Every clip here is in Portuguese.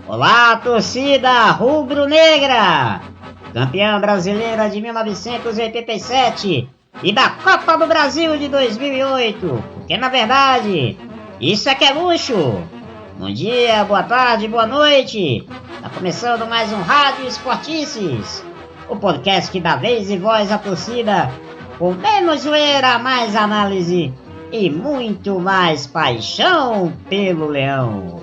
Olá, torcida rubro-negra! Campeã brasileira de 1987 e da Copa do Brasil de 2008. Porque, na verdade, isso é que é luxo. Bom dia, boa tarde, boa noite. Tá começando mais um Rádio Esportices, o podcast que dá vez e voz à torcida, com menos zoeira, mais análise e muito mais paixão pelo Leão.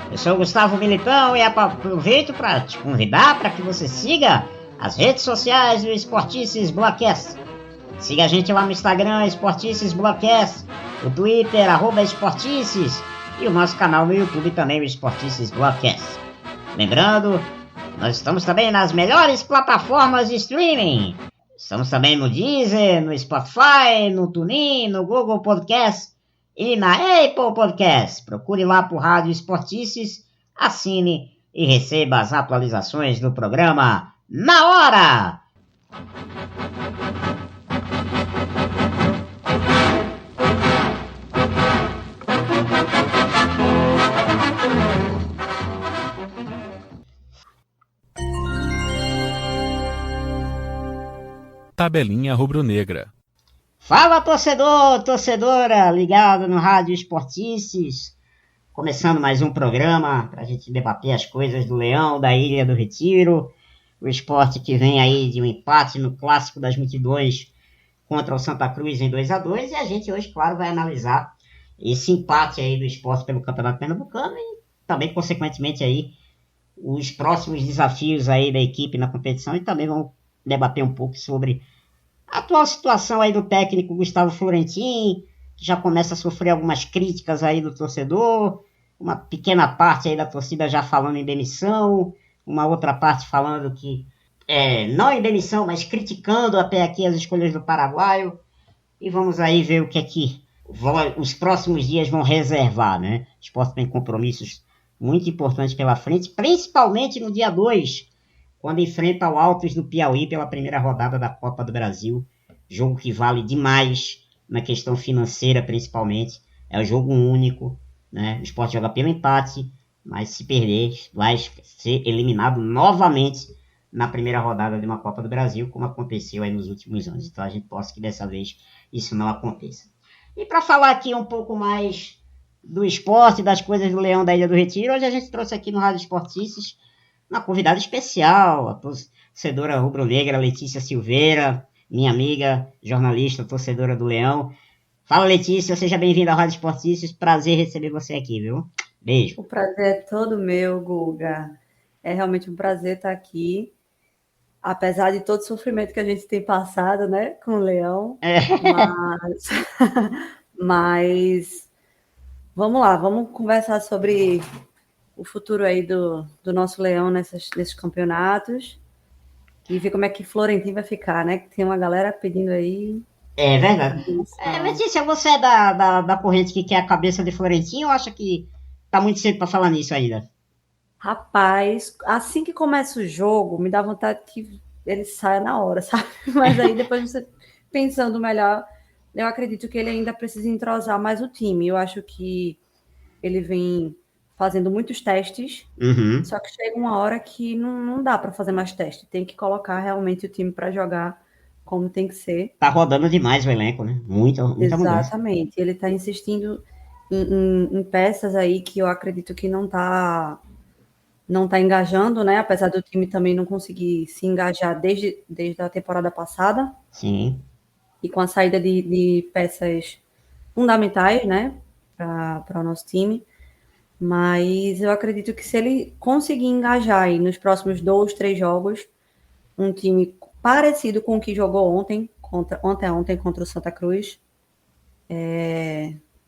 Eu sou o Gustavo Militão e aproveito para te convidar para que você siga as redes sociais do Esportices Blogcast. Siga a gente lá no Instagram, Esportices Blogcast, o Twitter, @Esportices, e o nosso canal no YouTube também, o Esportices Blogcast. Lembrando, nós estamos também nas melhores plataformas de streaming. Estamos também no Deezer, no Spotify, no TuneIn, no Google Podcast e na Apple Podcast. Procure lá por Rádio Esportices, assine e receba as atualizações do programa na hora! Tabelinha Rubro-Negra. Fala, torcedor, torcedora, ligado no Rádio Esportices. Começando mais um programa para a gente debater as coisas do Leão, da Ilha do Retiro. O esporte que vem aí de um empate no Clássico das Multidões contra o Santa Cruz em 2-2. E a gente hoje, claro, vai analisar esse empate aí do esporte pelo Campeonato Pernambucano e também, consequentemente, aí os próximos desafios aí da equipe na competição. E também vamos debater um pouco sobre a atual situação aí do técnico Gustavo Florentin, que já começa a sofrer algumas críticas aí do torcedor, uma pequena parte aí da torcida já falando em demissão, uma outra parte falando que, não em demissão, mas criticando até aqui as escolhas do paraguaio, e vamos aí ver o que é que os próximos dias vão reservar, né? O esporte tem compromissos muito importantes pela frente, principalmente no dia 2, quando enfrenta o Altos do Piauí pela primeira rodada da Copa do Brasil, jogo que vale demais na questão financeira principalmente, é um jogo único, né? O esporte joga pelo empate, mas se perder vai ser eliminado novamente na primeira rodada de uma Copa do Brasil, como aconteceu aí nos últimos anos. Então a gente torce que dessa vez isso não aconteça. E para falar aqui um pouco mais do esporte, das coisas do Leão da Ilha do Retiro, hoje a gente trouxe aqui no Rádio Esportices uma convidada especial, a torcedora rubro-negra Letícia Silveira, minha amiga, jornalista, torcedora do Leão. Fala, Letícia, seja bem-vinda ao Rádio Esportices, prazer receber você aqui, viu? Beijo. O prazer é todo meu, Guga. É realmente um prazer estar aqui, apesar de todo o sofrimento que a gente tem passado, né, com o Leão. Mas vamos lá, vamos conversar sobre o futuro aí do nosso Leão nesses campeonatos e ver como é que Florentin vai ficar, né? Que tem uma galera pedindo aí. É verdade. Letícia, você é da corrente que quer a cabeça de Florentin ou acha que tá muito cedo para falar nisso ainda? Rapaz, assim que começa o jogo, me dá vontade que ele saia na hora, sabe? Mas aí depois você pensando melhor, eu acredito que ele ainda precisa entrosar mais o time. Eu acho que ele vem fazendo muitos testes, só que chega uma hora que não dá para fazer mais teste. Tem que colocar realmente o time para jogar como tem que ser. Tá rodando demais o elenco, né? Muita Exatamente. mudança. Ele tá insistindo em peças aí que eu acredito que não tá engajando, né? Apesar do time também não conseguir se engajar desde a temporada passada. Sim. E com a saída de peças fundamentais, né? Para o nosso time. Mas eu acredito que se ele conseguir engajar aí nos próximos 2, 3 jogos, um time parecido com o que jogou ontem contra o Santa Cruz,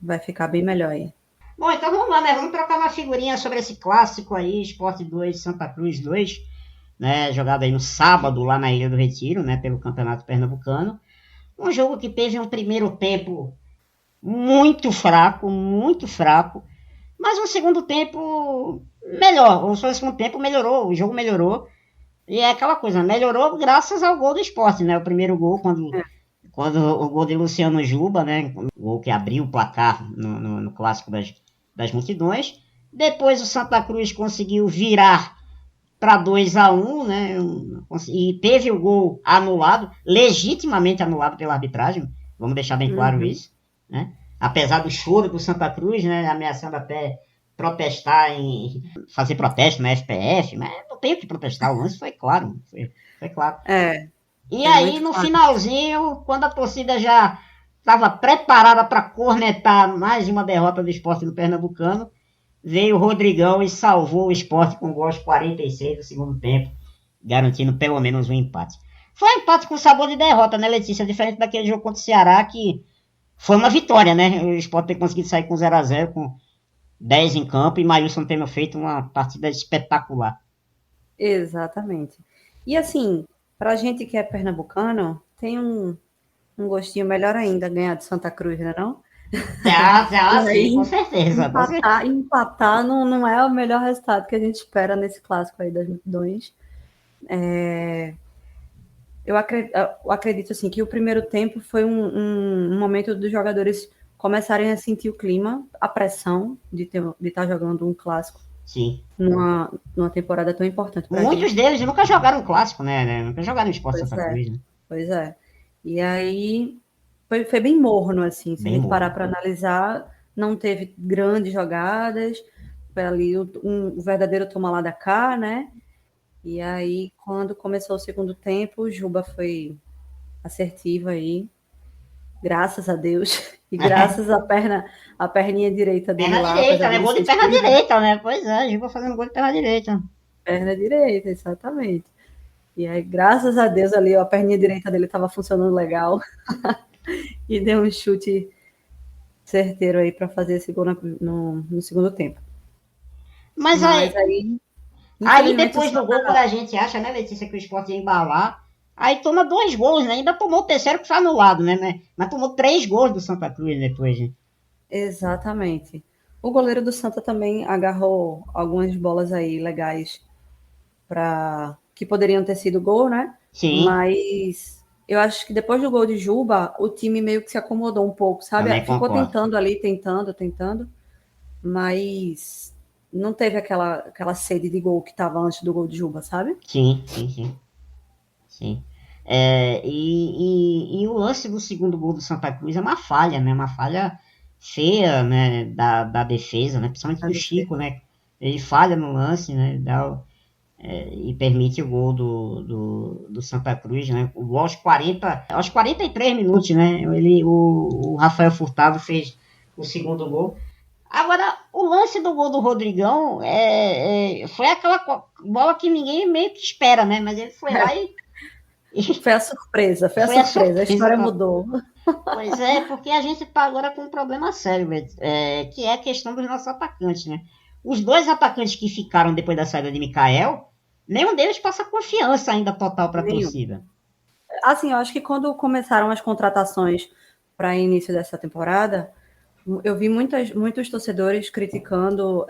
vai ficar bem melhor aí. Bom, então vamos lá, né? Vamos trocar uma figurinha sobre esse clássico aí, Sport 2, Santa Cruz 2, né? Jogado aí no sábado lá na Ilha do Retiro, né? Pelo Campeonato Pernambucano. Um jogo que teve um primeiro tempo muito fraco, mas um segundo tempo melhor. O segundo tempo melhorou, o jogo melhorou. E é aquela coisa, melhorou graças ao gol do Sport, né? O primeiro gol, quando o gol de Luciano Juba, né? O gol que abriu o placar no clássico das multidões. Depois o Santa Cruz conseguiu virar para 2-1, né? E teve o gol anulado, legitimamente anulado pela arbitragem. Vamos deixar bem claro isso, né? Apesar do choro do Santa Cruz, né? Ameaçando até protestar fazer protesto na SPF, mas não tem o que protestar, o lance foi claro, foi claro. E aí no finalzinho, quando a torcida já estava preparada para cornetar mais uma derrota do Sport no Pernambucano, veio o Rodrigão e salvou o Sport com gol aos 46 do segundo tempo, garantindo pelo menos um empate. Foi um empate com sabor de derrota, né, Letícia? Diferente daquele jogo contra o Ceará, que foi uma vitória, né? O Sport ter conseguido sair com 0-0, com 10 em campo, e Maílson tendo feito uma partida espetacular. Exatamente. E assim, pra gente que é pernambucano, tem um gostinho melhor ainda ganhar de Santa Cruz, né não? Sim, com certeza. Empatar não é o melhor resultado que a gente espera nesse clássico aí das multidões. Eu acredito assim, que o primeiro tempo foi um momento dos jogadores começarem a sentir o clima, a pressão de estar jogando um clássico. Sim. Numa temporada tão importante pra Muitos gente. deles nunca jogaram um clássico, né? Nunca jogaram o Sport Santa Cruz, né? Pois é. E aí foi bem morno, assim. Se a gente parar para analisar, não teve grandes jogadas. Foi ali um verdadeiro toma lá da cá, né? E aí, quando começou o segundo tempo, o Juba foi assertivo aí. Graças a Deus. E graças à perninha direita dele perna lá. Direita, né? Gol de perna direita, né? Pois é, Juba fazendo gol de perna direita. Perna direita, exatamente. E aí, graças a Deus, ali a perninha direita dele estava funcionando legal. E deu um chute certeiro aí para fazer esse gol no segundo tempo. Mas aí depois do gol, quando a gente acha, né, Letícia, que o Sport ia embalar, aí toma 2 gols, né? Ainda tomou o terceiro que foi anulado, né? Mas tomou 3 gols do Santa Cruz depois, né? Exatamente. O goleiro do Santa também agarrou algumas bolas aí legais que poderiam ter sido gol, né? Sim. Mas eu acho que depois do gol de Juba, o time meio que se acomodou um pouco, sabe? Também Ficou concordo. tentando ali, tentando, mas não teve aquela sede de gol que estava antes do gol de Juba, sabe? Sim. E o lance do segundo gol do Santa Cruz é uma falha, né? Uma falha feia, né? Da defesa, né? Principalmente do Chico, né? Ele falha no lance, né? E permite o gol do Santa Cruz, né? O gol aos 43 minutos, né? O Rafael Furtado fez o segundo gol. Agora, o lance do gol do Rodrigão foi aquela bola que ninguém meio que espera, né? Mas ele foi lá e... Foi a surpresa, a história mudou. Pois é, porque a gente tá agora com um problema sério, que é a questão dos nossos atacantes, né? Os 2 atacantes que ficaram depois da saída de Mikael, nenhum deles passa confiança ainda total para a torcida. Assim, eu acho que quando começaram as contratações para início dessa temporada, eu vi muitos torcedores criticando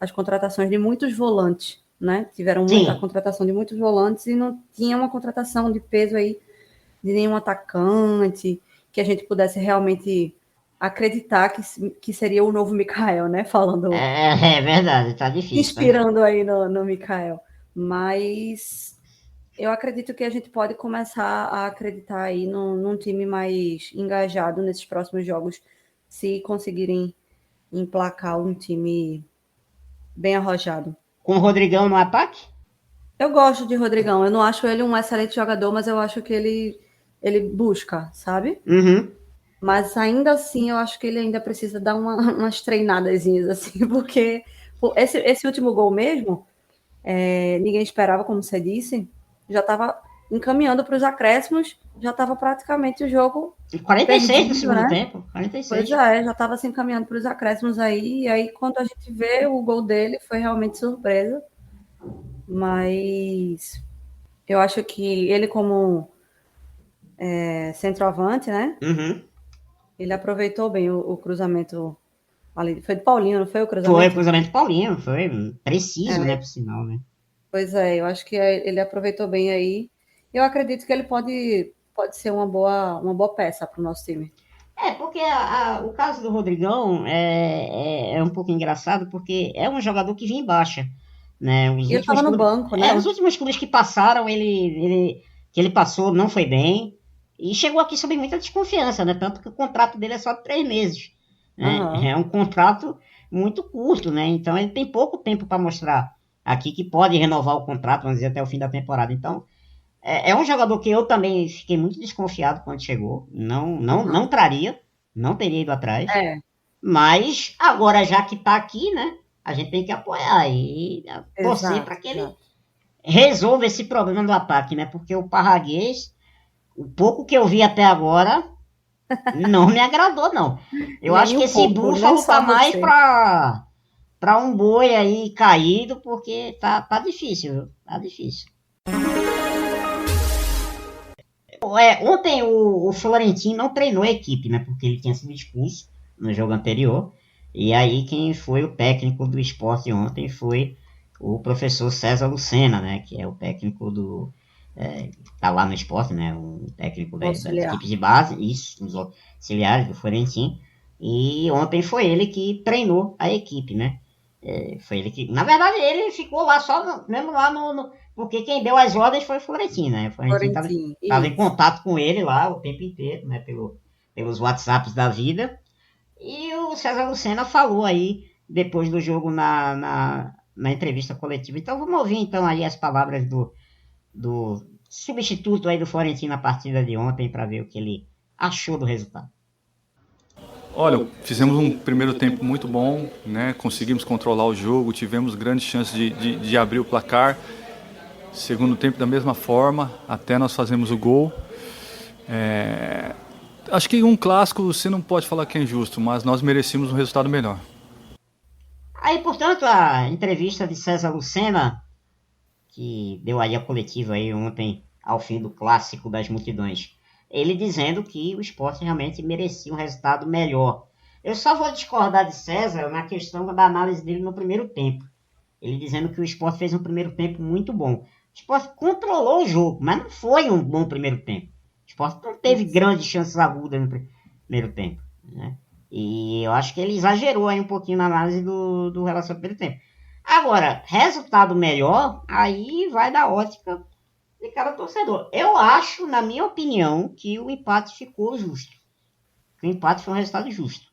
as contratações de muitos volantes, né? Tiveram muita contratação de muitos volantes e não tinha uma contratação de peso aí de nenhum atacante que a gente pudesse realmente acreditar que seria o novo Mikael, né? Falando. É verdade, tá difícil. Inspirando aí no Mikael. Mas eu acredito que a gente pode começar a acreditar aí num time mais engajado nesses próximos jogos, se conseguirem emplacar um time bem arrojado. Com o Rodrigão no ataque? Eu gosto de Rodrigão. Eu não acho ele um excelente jogador, mas eu acho que ele busca, sabe? Uhum. Mas ainda assim, eu acho que ele ainda precisa dar umas treinadazinhas, assim, porque esse último gol mesmo, ninguém esperava, como você disse, já estava encaminhando para os acréscimos, já estava praticamente o jogo 46 perdido, no segundo né? tempo, 46. Pois é, já estava se encaminhando para os acréscimos aí, e aí quando a gente vê o gol dele, foi realmente surpresa, mas eu acho que ele como centroavante, né? Uhum. Ele aproveitou bem o cruzamento ali. Foi do Paulinho, não foi o Foi o cruzamento? cruzamento Paulinho, foi preciso, né, É, por sinal, né? pois é, eu acho que ele aproveitou bem aí. Eu acredito que ele pode ser uma boa peça para o nosso time. Porque o caso do Rodrigão é um pouco engraçado, porque é um jogador que vinha em baixa, né? E ele estava no banco, Os né? últimos clubes que passaram, que ele passou, não foi bem, e chegou aqui sob muita desconfiança, né? Tanto que o contrato dele é só de 3 meses, né? Aham. É um contrato muito curto, né? Então ele tem pouco tempo para mostrar aqui que pode renovar o contrato, vamos dizer, até o fim da temporada. Então, é um jogador que eu também fiquei muito desconfiado quando chegou. Não Aham. traria, não teria ido atrás. É, Mas agora, já que tá aqui, né? A gente tem que apoiar e torcer para exato, que ele exato. resolva esse problema do ataque, né? Porque o Parraguês, o pouco que eu vi até agora, não me agradou, não. Eu acho Nem que um esse pouco, nem Búfalo tá só mais você. pra um boi aí caído, porque tá difícil, viu? Tá difícil. Ontem o Florentino não treinou a equipe, né? Porque ele tinha sido expulso no jogo anterior. E aí quem foi o técnico do esporte ontem foi o professor César Lucena, né? Que é o técnico tá lá no esporte, né? O técnico das Auxiliar. equipes de base, isso, os auxiliares do Florentino. E ontem foi ele que treinou a equipe, né? Foi ele que. Na verdade, ele ficou lá só, mesmo lá porque quem deu as ordens foi o Florentino, né? O Florentino Florentino, tava em isso. contato com ele lá o tempo inteiro, né? Pelos WhatsApps da vida. E o César Lucena falou aí, depois do jogo, na entrevista coletiva. Então vamos ouvir então aí as palavras do substituto aí do Florentino na partida de ontem para ver o que ele achou do resultado. Olha, fizemos um primeiro tempo muito bom, né? Conseguimos controlar o jogo, tivemos grandes chances de abrir o placar. Segundo tempo da mesma forma, até nós fazemos o gol. Acho que um clássico você não pode falar que é injusto, mas nós merecíamos um resultado melhor. Aí, portanto, a entrevista de César Lucena, que deu aí a coletiva aí ontem, ao fim do clássico das multidões, ele dizendo que o esporte realmente merecia um resultado melhor. Eu só vou discordar de César na questão da análise dele no primeiro tempo. Ele dizendo que o esporte fez um primeiro tempo muito bom. O esporte controlou o jogo, mas não foi um bom primeiro tempo. O esporte não teve Isso. grandes chances agudas no primeiro tempo, né? E eu acho que ele exagerou aí um pouquinho na análise do relação ao primeiro tempo. Agora, resultado melhor, aí vai da ótica de cada torcedor. Eu acho, na minha opinião, que o empate ficou justo. Que o empate foi um resultado justo.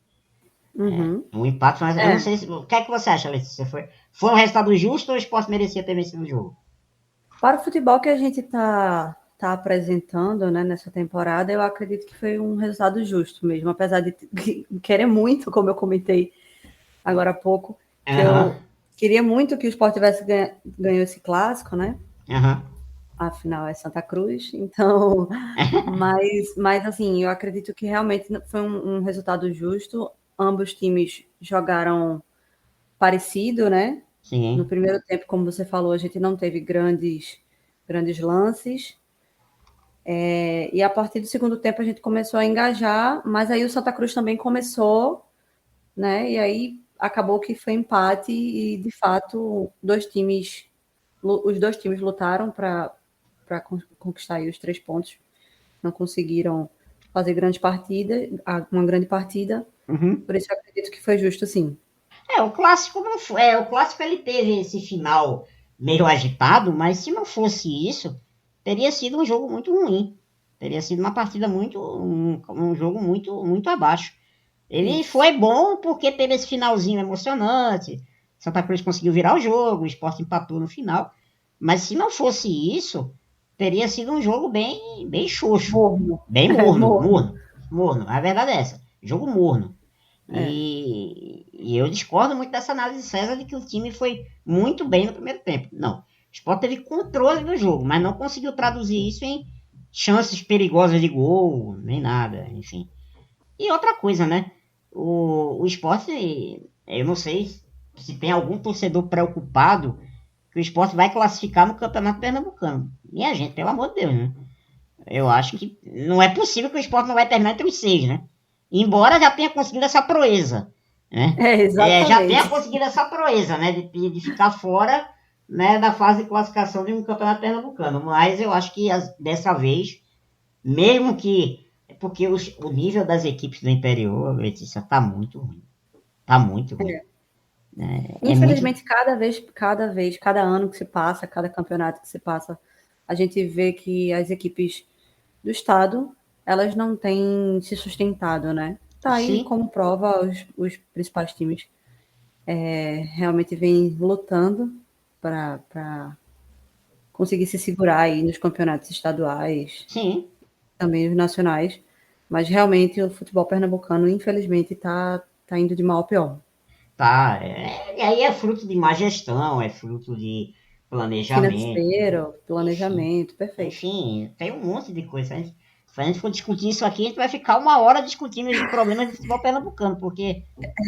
Uhum. O empate foi um resultado. Eu não É, sei se. O que é que você acha, Letícia? Foi um resultado justo ou o esporte merecia ter vencido o jogo? para o futebol que a gente tá apresentando, né, nessa temporada, eu acredito que foi um resultado justo mesmo, apesar de querer muito, como eu comentei agora há pouco, que Aham, eu queria muito que o Sport tivesse ganho esse clássico, né? aham. Afinal é Santa Cruz, então, mas assim, eu acredito que realmente foi um resultado justo. Ambos times jogaram parecido, né? No Sim. primeiro tempo, como você falou, a gente não teve grandes lances. E a partir do segundo tempo a gente começou a engajar, mas aí o Santa Cruz também começou, né? E aí acabou que foi empate e de fato os dois times lutaram para conquistar aí os 3 pontos. Não conseguiram fazer uma grande partida. Uhum. Por isso eu acredito que foi justo, sim. O clássico não foi. O clássico ele teve esse final meio agitado, mas se não fosse isso, teria sido um jogo muito ruim. Teria sido uma partida um jogo muito abaixo. Ele Isso. foi bom porque teve esse finalzinho emocionante. Santa Cruz conseguiu virar o jogo, o Sport empatou no final. Mas se não fosse isso, teria sido um jogo bem xoxo. Morno. Bem É, morno, morno. morno. A verdade é essa. Jogo morno. É. E eu discordo muito dessa análise de César de que o time foi muito bem no primeiro tempo. Não. O Sport teve controle do jogo, mas não conseguiu traduzir isso em chances perigosas de gol, nem nada, enfim. E outra coisa, né? O Sport, eu não sei se tem algum torcedor preocupado que o Sport vai classificar no Campeonato Pernambucano. Minha gente, pelo amor de Deus, né? Eu acho que não é possível que o Sport não vai terminar entre os 6, né? Embora já tenha conseguido essa proeza, né? Já tenha Exatamente. conseguido essa proeza, né? De ficar fora, né, da fase de classificação de um campeonato pernambucano. Mas eu acho que dessa vez, mesmo que... Porque o nível das equipes do interior, Letícia, tá muito ruim. Tá muito ruim. É muito... Infelizmente, cada ano que se passa, cada campeonato que se passa, a gente vê que as equipes do estado, elas não têm se sustentado, né? Tá aí Sim, como prova os principais times realmente vêm lutando para conseguir se segurar aí nos campeonatos estaduais, sim. também os nacionais, mas realmente o futebol pernambucano, infelizmente, tá indo de mal a pior. Tá. E aí é fruto de má gestão, é fruto de planejamento, Financeiro, enfim. planejamento, perfeito. Enfim, tem um monte de coisa. Se a gente for discutir isso aqui, a gente vai ficar 1 hora discutindo os problemas do futebol pernambucano, porque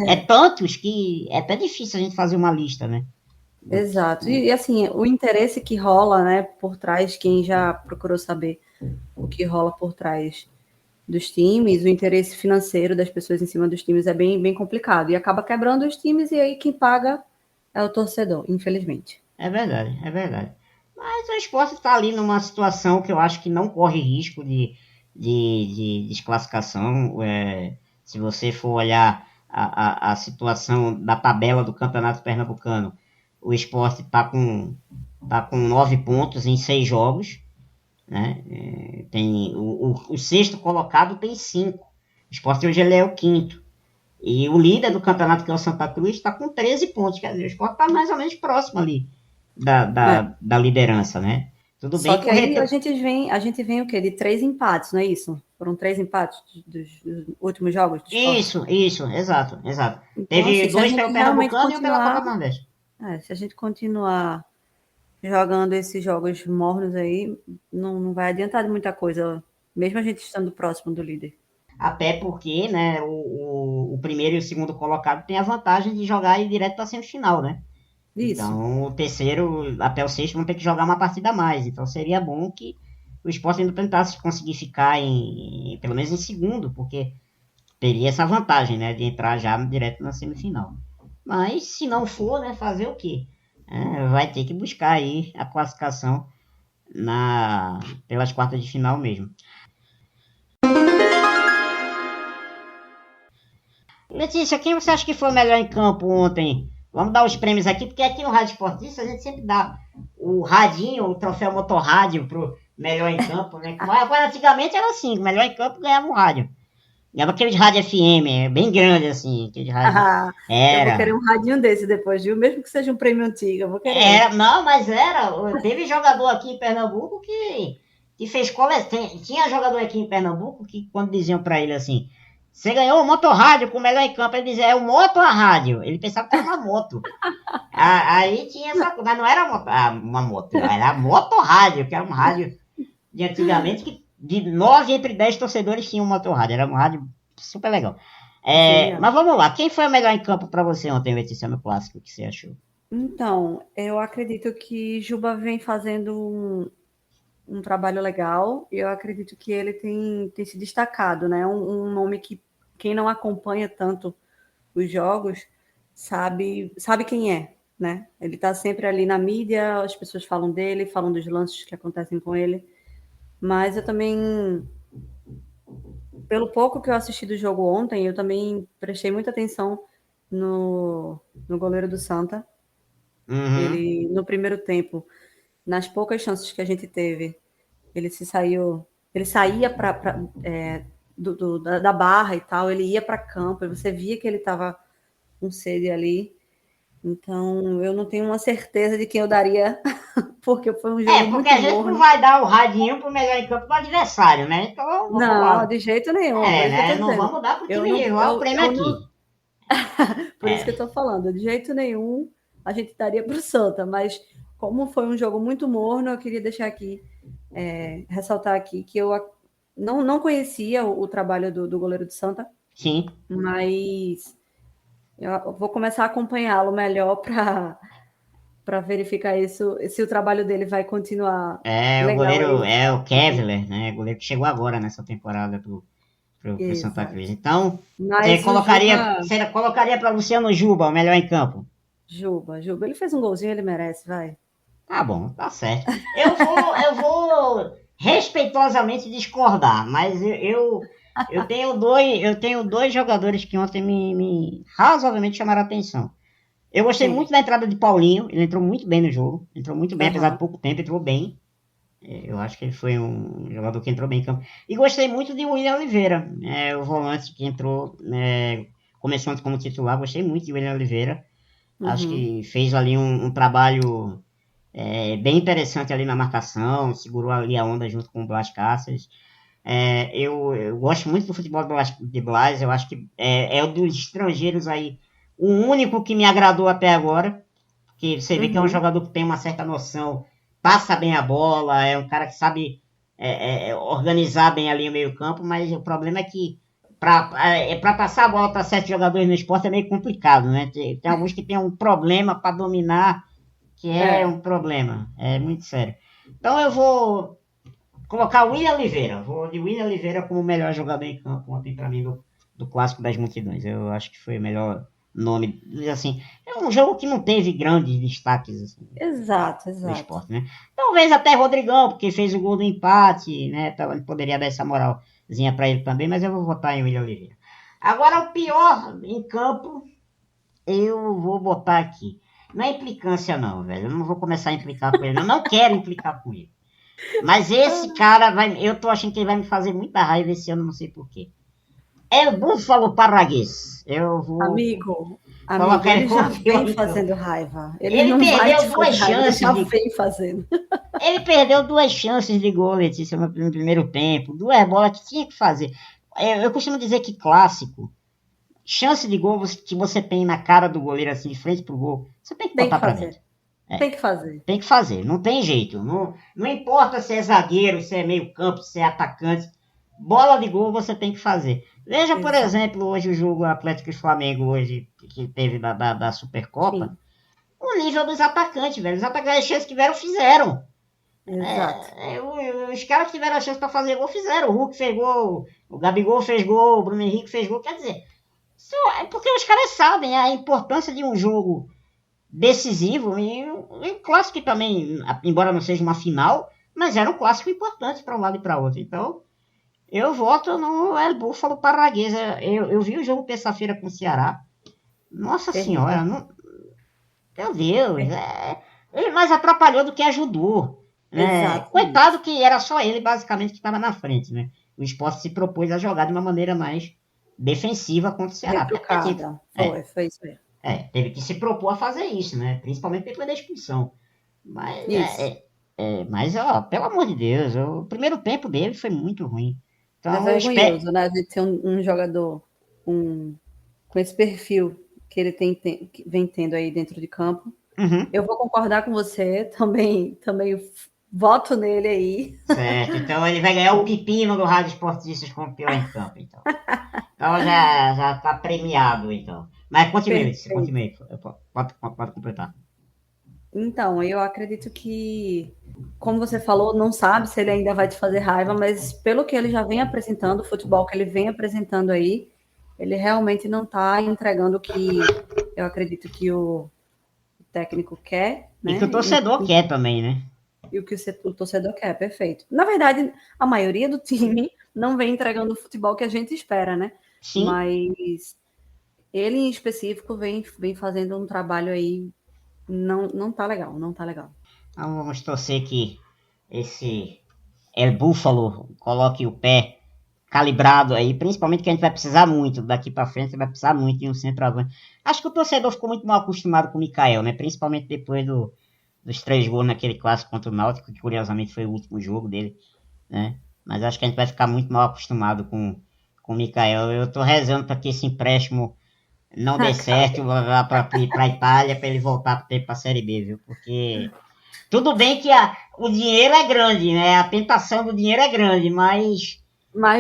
é tantos que é até difícil a gente fazer uma lista, né? Exato. E assim, o interesse que rola, né, por trás, quem já procurou saber o que rola por trás dos times, o interesse financeiro das pessoas em cima dos times é bem complicado. E acaba quebrando os times, e aí quem paga é o torcedor, infelizmente. É verdade, é verdade. Mas o esporte está ali numa situação que eu acho que não corre risco de desclassificação. Se você for olhar a situação da tabela do Campeonato Pernambucano, o esporte tá com 9 pontos em 6 jogos. Né? Tem, o sexto colocado tem 5. O esporte hoje ele é o quinto. E o líder do campeonato, que é o Santa Cruz, está com 13 pontos. Quer dizer, o esporte está mais ou menos próximo ali da, É. da, da liderança, né? Tudo Só bem que que o aí retorno. a gente vem o quê? De 3 empates, não é isso? Foram 3 empates dos últimos jogos do esporte. Isso, exato, exato. Então, Teve assim, se a 2 gente pelo realmente Pernambucano e um pela Copa continuar, do Nordeste. se a gente continuar jogando esses jogos mornos aí, não vai adiantar de muita coisa, mesmo a gente estando próximo do líder. Até porque, né, o primeiro e o segundo colocado tem a vantagem de jogar e ir direto para a semifinal, né? Isso. Então, o terceiro até o sexto vão ter que jogar uma partida a mais. Então, seria bom que o esporte ainda tentasse conseguir ficar pelo menos em segundo, porque teria essa vantagem, né, de entrar já direto na semifinal. Mas, se não for, né, fazer o quê? Vai ter que buscar aí a classificação pelas quartas de final mesmo. Letícia, quem você acha que foi o melhor em campo ontem? Vamos dar os prêmios aqui, porque aqui no Rádio Esportista a gente sempre dá o radinho, o troféu motorrádio pro melhor em campo, né? Mas antigamente era assim, o melhor em campo ganhava um rádio. Ganhava aqueles rádio FM, bem grande assim, aquele rádio. Eu vou Era. querer um radinho desse depois, viu? Mesmo que seja um prêmio antigo, eu vou querer. Não, mas era. Teve jogador aqui em Pernambuco que fez coleção. Tinha jogador aqui em Pernambuco que, quando diziam pra ele assim, você ganhou o motorrádio com o melhor em campo, ele dizia, é o moto ou a rádio? Ele pensava que era uma moto. Aí tinha essa coisa, mas não era uma moto, era a motorrádio, que era um rádio de antigamente que de 9 entre 10 torcedores tinham um motorrádio. Era um rádio super legal. Genial. Mas vamos lá, quem foi o melhor em campo pra você ontem, Letícia, no clássico? O que você achou? Então, eu acredito que Juba vem fazendo um trabalho legal, e eu acredito que ele tem se destacado, né? Um nome que quem não acompanha tanto os jogos sabe quem é, né? Ele está sempre ali na mídia, as pessoas falam dele, falam dos lances que acontecem com ele, mas eu também, pelo pouco que eu assisti do jogo ontem, eu também prestei muita atenção no goleiro do Santa. Uhum. Ele, no primeiro tempo, nas poucas chances que a gente teve, ele saía da barra e tal, ele ia para campo, e você via que ele estava com sede ali. Então, eu não tenho uma certeza de quem eu daria, porque foi um jogo Porque muito a gente não morno. vai dar o radinho pro melhor em campo do adversário, né? Então, vamos Não, lá. de jeito nenhum, por isso que eu Né? estou Não dizendo. vamos dar pro Eu time não, rival o prêmio eu não, aqui. por isso que eu estou falando, de jeito nenhum a gente daria para o Santa, mas como foi um jogo muito morno, eu queria deixar aqui, ressaltar aqui que eu não conhecia o trabalho do goleiro do Santa, Sim. mas eu vou começar a acompanhá-lo melhor para para verificar isso, se o trabalho dele vai continuar O legal goleiro aí. é o Kevler, né? Goleiro que chegou agora nessa temporada pro Santa Cruz. Exato. Então, Mas o Juba, você colocaria para Luciano Juba, o melhor em campo? Juba, ele fez um golzinho, ele merece, vai. Tá bom, tá certo. Eu vou respeitosamente discordar, mas eu tenho dois jogadores que ontem me razoavelmente chamaram a atenção. Eu gostei Sim. muito da entrada de Paulinho, ele entrou muito bem no jogo, entrou muito bem, apesar Aham. de pouco tempo, entrou bem. Eu acho que ele foi um jogador que entrou bem em campo. E gostei muito de William Oliveira, o volante que entrou, começando como titular. Gostei muito de William Oliveira. Acho Uhum. que fez ali um trabalho bem interessante ali na marcação, segurou ali a onda junto com o Blas Cáceres. Eu gosto muito do futebol de Blas, eu acho que é um dos estrangeiros aí, o único que me agradou até agora, que você vê que é um Uhum. jogador que tem uma certa noção, passa bem a bola, é um cara que sabe organizar bem ali o meio campo, mas o problema é que para passar a bola para certos jogadores no esporte é meio complicado, né? Tem alguns que tem um problema para dominar, que é É, um problema, é muito sério. Então eu vou colocar o William Oliveira, vou de William Oliveira como o melhor jogador em campo ontem para mim do Clássico das Multidões. Eu acho que foi o melhor nome, assim, é um jogo que não teve grandes destaques assim, exato, do exato. esporte, né? Talvez até Rodrigão, porque fez o gol do empate, né? Então, poderia dar essa moralzinha para ele também, mas eu vou votar em William Oliveira. Agora, o pior em campo, eu vou botar aqui. Não é implicância, não, velho. Eu não vou começar a implicar com ele. Eu não quero implicar com ele. Mas esse cara eu tô achando que ele vai me fazer muita raiva esse ano, não sei porquê. É o Búfalo Parraguês. Eu vou Amigo, colocar ele ele já como pior vem em campo. fazendo raiva. Ele Ele não vai te perdeu duas fazer raiva, ele já chances de vem fazendo. Ele perdeu duas chances de gol, Letícia, no primeiro tempo. Duas bolas que tinha que fazer. Eu costumo dizer que clássico, chance de gol que você tem na cara do goleiro, assim, de frente pro gol, você tem que Tem que botar pra dentro. fazer. Tem que fazer. Tem que fazer, não tem jeito. Não importa se é zagueiro, se é meio campo, se é atacante. Bola de gol você tem que fazer. Veja, por Exato. exemplo, hoje o jogo Atlético e Flamengo, hoje, que teve da Supercopa. Sim, O nível dos atacantes, velho. Os atacantes, as chances que tiveram, fizeram. exato. Os caras que tiveram a chance para fazer gol fizeram. O Hulk fez gol, o Gabigol fez gol, o Bruno Henrique fez gol. Quer dizer, é porque os caras sabem a importância de um jogo decisivo e um clássico também, embora não seja uma final, mas era um clássico importante para um lado e para outro. Então, eu voto no El Búfalo Parraguês. Eu vi o jogo terça-feira com o Ceará. Nossa Terrível. Senhora, meu Deus, ele mais atrapalhou do que ajudou. Né? Exatamente. Coitado que era só ele, basicamente, que estava na frente. Né? O esporte se propôs a jogar de uma maneira mais defensiva contra o Ceará. Retrucada. Foi isso mesmo. Teve que se propor a fazer isso, né? Principalmente depois da expulsão. Mas, Isso. mas ó, pelo amor de Deus, o primeiro tempo dele foi muito ruim. É Então, eu espero. vergonhoso, né? A gente ter um jogador com esse perfil que ele que vem tendo aí dentro de campo. Uhum. Eu vou concordar com você, também voto nele aí. Certo, então ele vai ganhar o pepino do Rádio Esportistas como pior em campo, então. Então já tá premiado, então. Mas continue, pode completar. Então, eu acredito que, como você falou, não sabe se ele ainda vai te fazer raiva, mas pelo que ele já vem apresentando, o futebol que ele vem apresentando aí, ele realmente não está entregando o que eu acredito que o técnico quer, né? E que o torcedor quer também, né? E o que o torcedor quer, perfeito. Na verdade, a maioria do time não vem entregando o futebol que a gente espera, né? Sim. Mas ele em específico vem fazendo um trabalho aí, não tá legal, não tá legal. Então vamos torcer que esse El Búfalo coloque o pé calibrado aí, principalmente que a gente vai precisar muito daqui para frente, vai precisar muito de um centroavante. Acho que o torcedor ficou muito mal acostumado com o Mikael, né? Principalmente depois dos 3 gols naquele clássico contra o Náutico, que curiosamente foi o último jogo dele, né? Mas acho que a gente vai ficar muito mal acostumado com o Mikael. Eu tô rezando para que esse empréstimo não dê certo lá para Itália, para ele voltar para a Série B, viu? Porque tudo bem que o dinheiro é grande, né? A tentação do dinheiro é grande, mas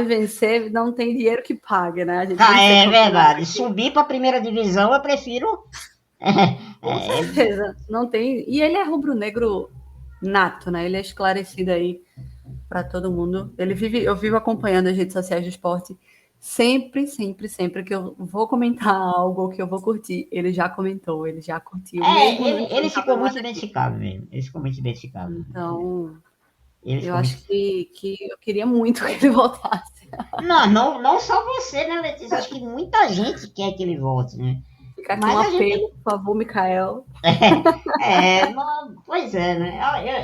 vencer não tem dinheiro que pague, né? A gente é verdade. Subir para a primeira divisão eu prefiro Com certeza, não tem. E ele é rubro-negro nato, né? Ele é esclarecido aí para todo mundo. Eu vivo acompanhando as redes sociais do esporte. Sempre, sempre, sempre que eu vou comentar algo que eu vou curtir, ele já comentou, ele já curtiu, mesmo não Ele estando ficou acompanhando muito a equipe. identificado mesmo. Ele ficou muito identificado. Então, Ele eu ficou muito... acho que eu queria muito que ele voltasse. Não só você, né, Letícia? Acho que muita gente quer que ele volte, né? Fica aqui um Mas a gente tem... apelo, por favor, Mikael. Pois é, né?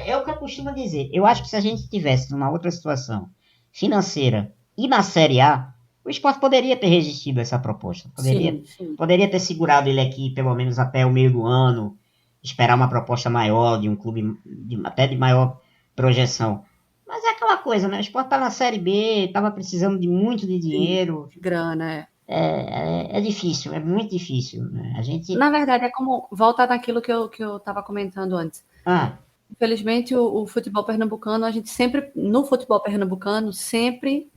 É o que eu costumo dizer. Eu acho que se a gente tivesse numa outra situação financeira e na Série A, o Sport poderia ter resistido a essa proposta. Sim. Poderia ter segurado ele aqui pelo menos até o meio do ano, esperar uma proposta maior de um clube até de maior projeção. Mas é aquela coisa, né? O Sport tá na Série B, tava precisando de muito de dinheiro. De grana, É difícil, é muito difícil, né? A gente... Na verdade, é como voltar naquilo que eu estava comentando antes. Infelizmente, o futebol pernambucano, no futebol pernambucano, sempre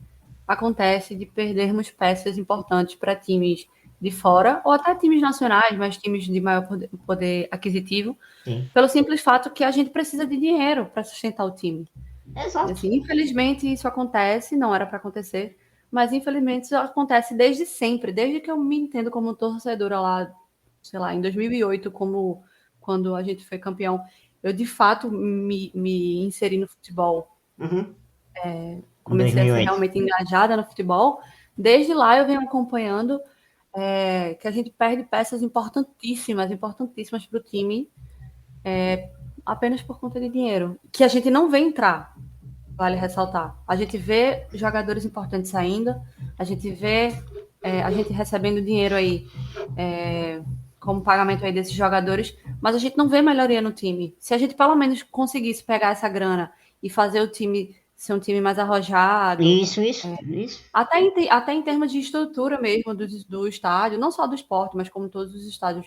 acontece de perdermos peças importantes para times de fora, ou até times nacionais, mas times de maior poder aquisitivo, Sim. pelo simples fato que a gente precisa de dinheiro para sustentar o time. Exato. Assim, infelizmente, isso acontece, não era para acontecer, mas infelizmente isso acontece desde sempre, desde que eu me entendo como torcedora lá, sei lá, em 2008, quando a gente foi campeão. Eu, de fato, me inseri no futebol. Comecei a ser realmente engajada no futebol. Desde lá eu venho acompanhando que a gente perde peças importantíssimas para o time, apenas por conta de dinheiro, que a gente não vê entrar, vale ressaltar. A gente vê jogadores importantes saindo, a gente vê a gente recebendo dinheiro aí como pagamento aí desses jogadores, mas a gente não vê melhoria no time. Se a gente pelo menos conseguisse pegar essa grana e fazer o time ser um time mais arrojado. Isso. Até em termos de estrutura mesmo do estádio, não só do esporte, mas como todos os estádios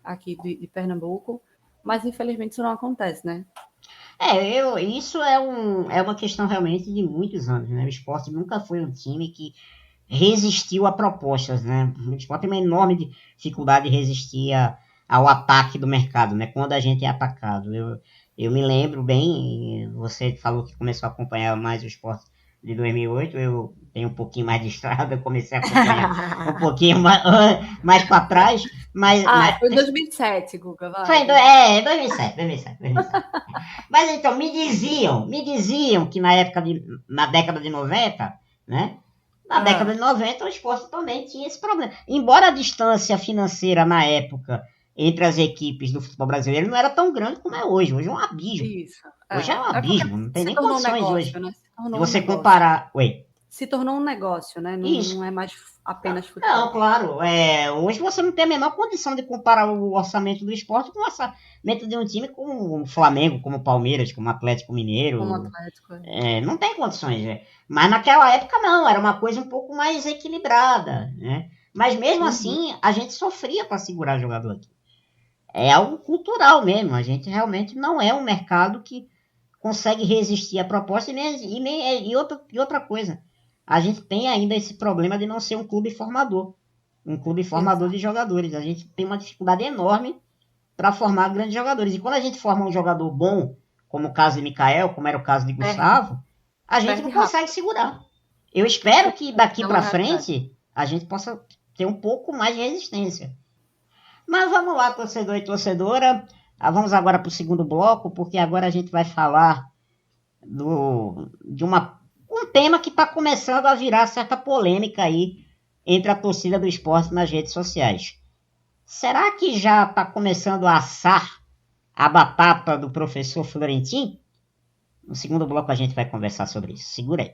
aqui de Pernambuco. Mas infelizmente isso não acontece, né? Isso é uma questão realmente de muitos anos, né? O esporte nunca foi um time que resistiu a propostas, né? O esporte tem uma enorme dificuldade de resistir ao ataque do mercado, né? Quando a gente é atacado. Eu me lembro bem, você falou que começou a acompanhar mais o esporte de 2008, eu tenho um pouquinho mais de estrada, eu comecei a acompanhar um pouquinho mais para trás, mas... Foi em 2007, Guga, vai. Foi 2007. Mas então, me diziam que na década de 90, né? Na década de 90, o esporte também tinha esse problema. Embora a distância financeira na época entre as equipes do futebol brasileiro não era tão grande como é hoje. Hoje é um abismo. Isso. Hoje é um abismo, não tem nem tornou condições negócio, hoje. Né? De você comparar... Se tornou um negócio, né? Não é mais apenas futebol. Não, claro. Hoje você não tem a menor condição de comparar o orçamento do esporte com o orçamento de um time como o Flamengo, como o Palmeiras, como o Atlético Mineiro. Não tem condições. Mas naquela época não, era uma coisa um pouco mais equilibrada, né? Mas mesmo assim, a gente sofria para segurar jogador aqui. É algo cultural mesmo. A gente realmente não é um mercado que consegue resistir à proposta e outra coisa. A gente tem ainda esse problema de não ser um clube formador. Um clube formador de jogadores. A gente tem uma dificuldade enorme para formar grandes jogadores. E quando a gente forma um jogador bom, como o caso de Mikael, como era o caso de Gustavo, a gente não consegue segurar. Eu espero que daqui para frente a gente possa ter um pouco mais de resistência. Mas vamos lá, torcedor e torcedora. Vamos agora para o segundo bloco, porque agora a gente vai falar de um tema que está começando a virar certa polêmica aí entre a torcida do esporte nas redes sociais. Será que já está começando a assar a batata do professor Florentin? No segundo bloco a gente vai conversar sobre isso. Segura aí.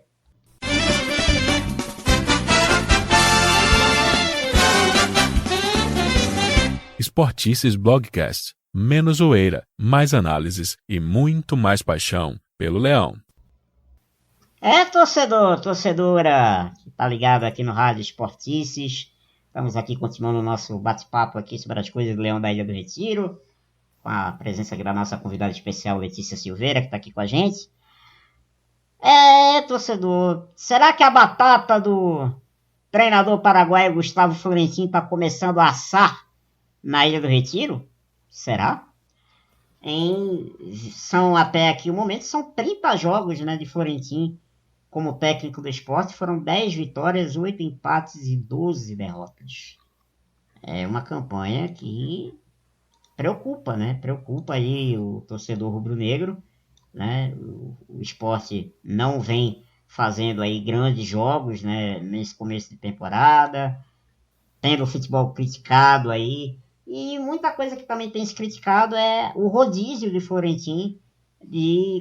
Esportices Blogcast. Menos zoeira, mais análises e muito mais paixão pelo Leão. Torcedor, torcedora, que tá ligado aqui no Rádio Esportices. Estamos aqui continuando o nosso bate-papo aqui sobre as coisas do Leão da Ilha do Retiro, com a presença aqui da nossa convidada especial Letícia Silveira, que está aqui com a gente. Torcedor, será que a batata do treinador paraguaio Gustavo Florentin está começando a assar na Ilha do Retiro? Será? São até aqui o momento, são 30 jogos, né, de Florentino como técnico do Sport, foram 10 vitórias, 8 empates e 12 derrotas. É uma campanha que preocupa, né? Preocupa aí o torcedor rubro-negro, né? O Sport não vem fazendo aí grandes jogos, né, nesse começo de temporada, tendo o futebol criticado aí, e muita coisa que também tem se criticado é o rodízio de Florentino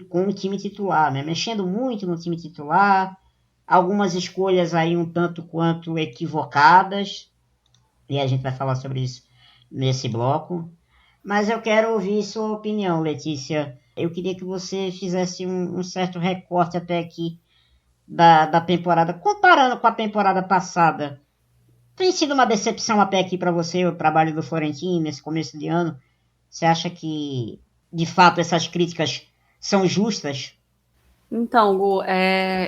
com o time titular, né? Mexendo muito no time titular, algumas escolhas aí um tanto quanto equivocadas, e a gente vai falar sobre isso nesse bloco. Mas eu quero ouvir sua opinião, Letícia. Eu queria que você fizesse um certo recorte até aqui da temporada, comparando com a temporada passada. Tem sido uma decepção até aqui para você o trabalho do Florentino nesse começo de ano? Você acha que, de fato, essas críticas são justas? Então, Gu,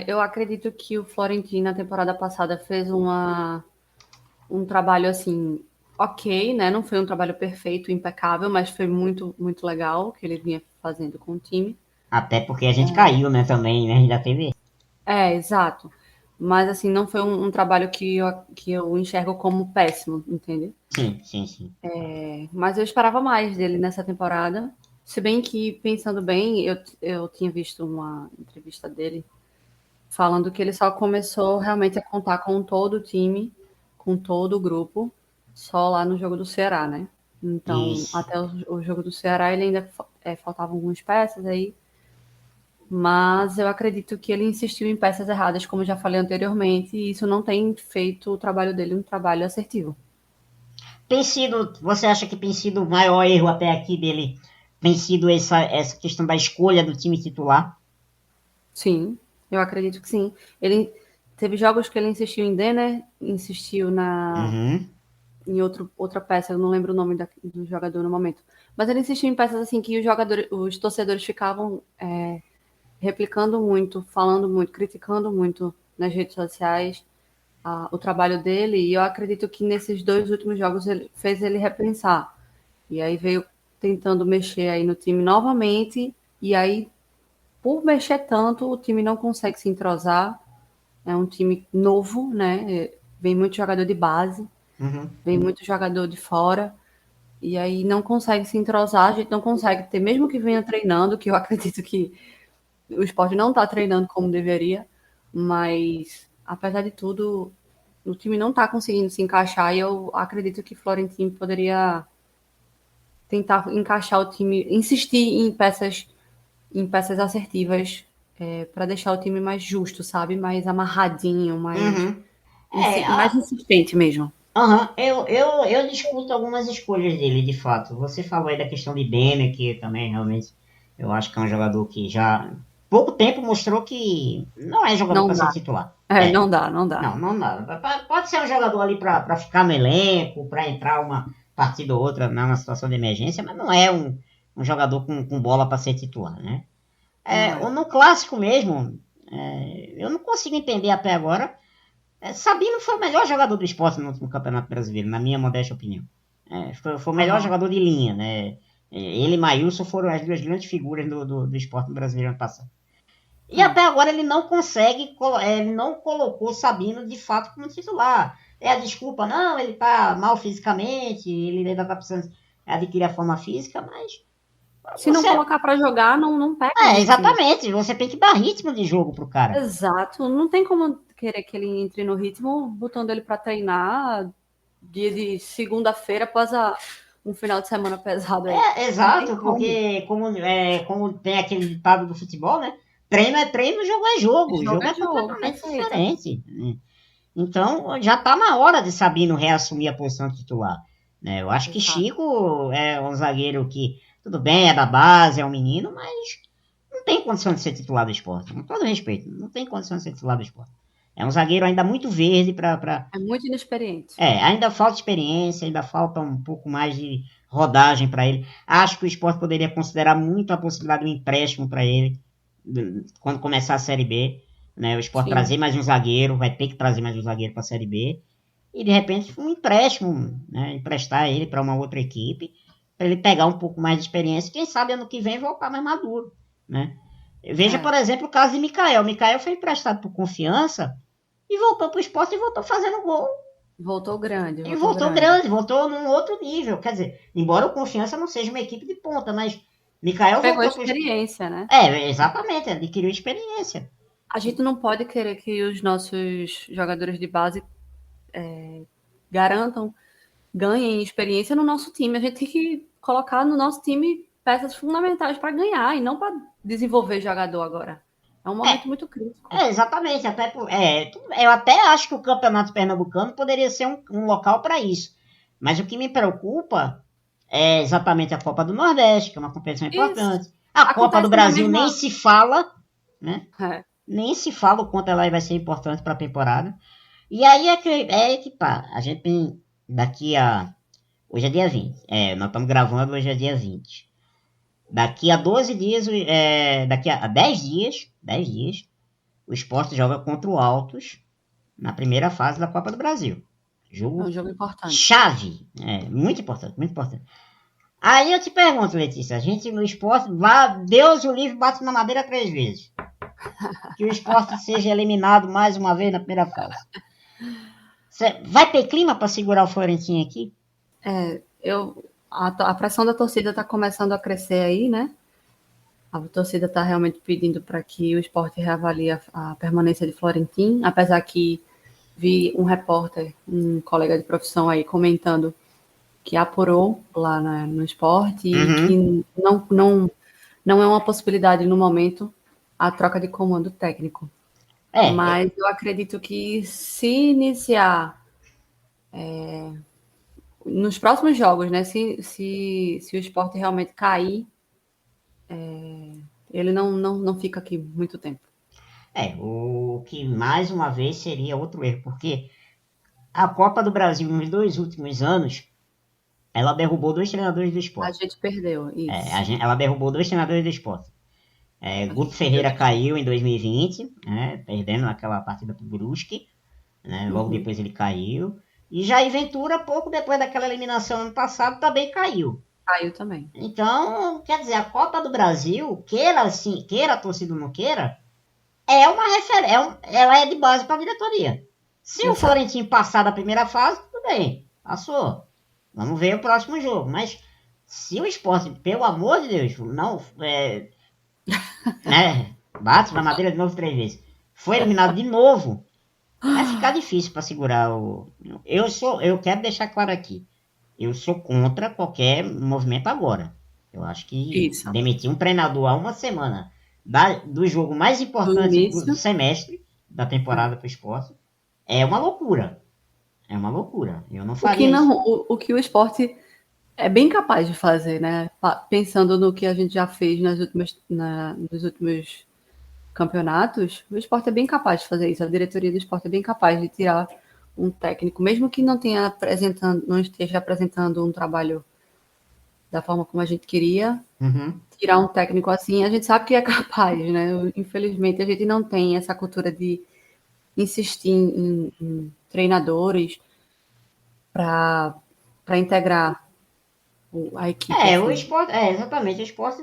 eu acredito que o Florentino na temporada passada fez um trabalho assim, ok, né? Não foi um trabalho perfeito, impecável, mas foi muito, muito legal o que ele vinha fazendo com o time. Até porque a gente caiu, né, também, né? Da TV. Exato. Mas assim, não foi um trabalho que eu enxergo como péssimo, entende? Sim. Mas eu esperava mais dele nessa temporada. Se bem que, pensando bem, eu tinha visto uma entrevista dele falando que ele só começou realmente a contar com todo o time, com todo o grupo, só lá no jogo do Ceará, né? Então, Isso. até o jogo do Ceará, ele ainda faltavam algumas peças aí. Mas eu acredito que ele insistiu em peças erradas, como já falei anteriormente, e isso não tem feito o trabalho dele um trabalho assertivo. Você acha que tem sido o maior erro até aqui dele? Tem sido essa questão da escolha do time titular? Sim, eu acredito que sim. Ele teve jogos que ele insistiu em Denner, insistiu em outra peça, eu não lembro o nome do jogador no momento. Mas ele insistiu em peças assim que os torcedores ficavam replicando muito, falando muito, criticando muito nas redes sociais o trabalho dele. E eu acredito que nesses 2 últimos jogos fez ele repensar. E aí veio tentando mexer aí no time novamente. E aí, por mexer tanto, o time não consegue se entrosar. É um time novo, né? Vem muito jogador de base, vem muito jogador de fora. E aí não consegue se entrosar, a gente não consegue ter, mesmo que venha treinando, que eu acredito que o Sport não está treinando como deveria, mas apesar de tudo, o time não está conseguindo se encaixar e eu acredito que Florentino poderia tentar encaixar o time, insistir em peças assertivas para deixar o time mais justo, sabe? Mais amarradinho, mais insistente mesmo. Eu discuto algumas escolhas dele, de fato. Você falou aí da questão de Denner, que também realmente eu acho que é um jogador que já pouco tempo mostrou que não é jogador para ser titular. Não dá. Não dá. Pode ser um jogador ali para ficar no elenco, para entrar uma partida ou outra numa situação de emergência, mas não é um jogador com bola para ser titular, né? No clássico mesmo, eu não consigo entender até agora. Sabino foi o melhor jogador do Sport no último Campeonato Brasileiro, na minha modesta opinião. Foi o melhor jogador de linha, né? Ele e Maílson foram as 2 grandes figuras do Sport no Brasileiro ano passado. E até agora ele não consegue, ele não colocou Sabino de fato como titular. A desculpa, não, ele tá mal fisicamente, ele ainda tá precisando adquirir a forma física, mas... Se não colocar para jogar, não pega. Exatamente, você tem que dar ritmo de jogo pro cara. Exato, não tem como querer que ele entre no ritmo botando ele para treinar dia de segunda-feira após um final de semana pesado aí. Exato, porque como tem aquele ditado do futebol, né? Treino é treino, jogo é jogo. O jogo é completamente diferente. Então, já tá na hora de Sabino reassumir a posição titular. Né? Eu acho que Chico é um zagueiro que, tudo bem, é da base, é um menino, mas não tem condição de ser titular do Sport. Com todo respeito, não tem condição de ser titular do Sport. É um zagueiro ainda muito verde para... É muito inexperiente. Ainda falta experiência, ainda falta um pouco mais de rodagem para ele. Acho que o Sport poderia considerar muito a possibilidade de um empréstimo para ele quando começar a Série B. Né? O Sport trazer mais um zagueiro, vai ter que trazer mais um zagueiro para a Série B. e de repente um empréstimo, né, emprestar ele para uma outra equipe, para ele pegar um pouco mais de experiência, quem sabe ano que vem voltar mais maduro, né? Veja, por exemplo, o caso de Mikael. Mikael foi emprestado por Confiança e voltou para o Sport e voltou fazendo gol. Voltou grande. E voltou grande, voltou num outro nível. Quer dizer, embora o Confiança não seja uma equipe de ponta, mas Mikael pegou voltou experiência, né? Exatamente, adquiriu experiência. A gente não pode querer que os nossos jogadores de base garantam, ganhem experiência no nosso time. A gente tem que colocar no nosso time peças fundamentais para ganhar e não para desenvolver jogador agora. É um momento muito crítico. Exatamente. Eu até acho que o Campeonato Pernambucano poderia ser um local para isso. Mas o que me preocupa é exatamente a Copa do Nordeste, que é uma competição importante. A Copa do Brasil nem se fala, né? Nem se fala o quanto ela vai ser importante para a temporada. E aí que pá, a gente tem daqui a... Hoje é dia 20. Nós estamos gravando, hoje é dia 20. Daqui a 12 dias, daqui a 10 dias, o Sport joga contra o Altos na primeira fase da Copa do Brasil. É um jogo importante. Chave. Muito importante, muito importante. Aí eu te pergunto, Letícia, a gente no Sport, Deus o livre, bate na madeira 3 vezes. Que o Sport seja eliminado mais uma vez na primeira fase. Vai ter clima para segurar o Florentino aqui? A pressão da torcida está começando a crescer aí, né? A torcida está realmente pedindo para que o Sport reavalie a permanência de Florentino, apesar que vi um repórter, um colega de profissão aí comentando que apurou lá no Sport e que não é uma possibilidade no momento a troca de comando técnico. Mas eu acredito que se iniciar nos próximos jogos, né? Se o Sport realmente cair, ele não fica aqui muito tempo. O que mais uma vez seria outro erro, porque a Copa do Brasil nos 2 últimos anos, ela derrubou 2 treinadores do Sport. A gente perdeu, isso. Ela derrubou 2 treinadores do Sport. Guto Ferreira caiu em 2020, né, perdendo aquela partida pro Brusque, né, logo depois ele caiu. E Jair Ventura, pouco depois daquela eliminação ano passado, também caiu. Caiu também. Então, quer dizer, a Copa do Brasil, queira a torcida ou não queira, é uma referência, ela é de base para a diretoria. Se o Florentino passar da primeira fase, tudo bem, passou. Vamos ver o próximo jogo. Mas se o Sport, pelo amor de Deus, não... bate na madeira de novo 3 vezes. Foi eliminado de novo. Vai ficar difícil para segurar o... Eu quero deixar claro aqui. Eu sou contra qualquer movimento agora. Eu acho que demitir um treinador há uma semana do jogo mais importante do semestre da temporada para o Sport é uma loucura. É uma loucura. Eu não faria isso. O que o Sport é bem capaz de fazer, né? Pensando no que a gente já fez nos últimos campeonatos, o Sport é bem capaz de fazer isso. A diretoria do Sport é bem capaz de tirar um técnico, mesmo que não esteja apresentando um trabalho da forma como a gente queria, tirar um técnico assim, a gente sabe que é capaz, né? Infelizmente, a gente não tem essa cultura de insistir em treinadores para integrar a equipe. O Sport, exatamente, o Sport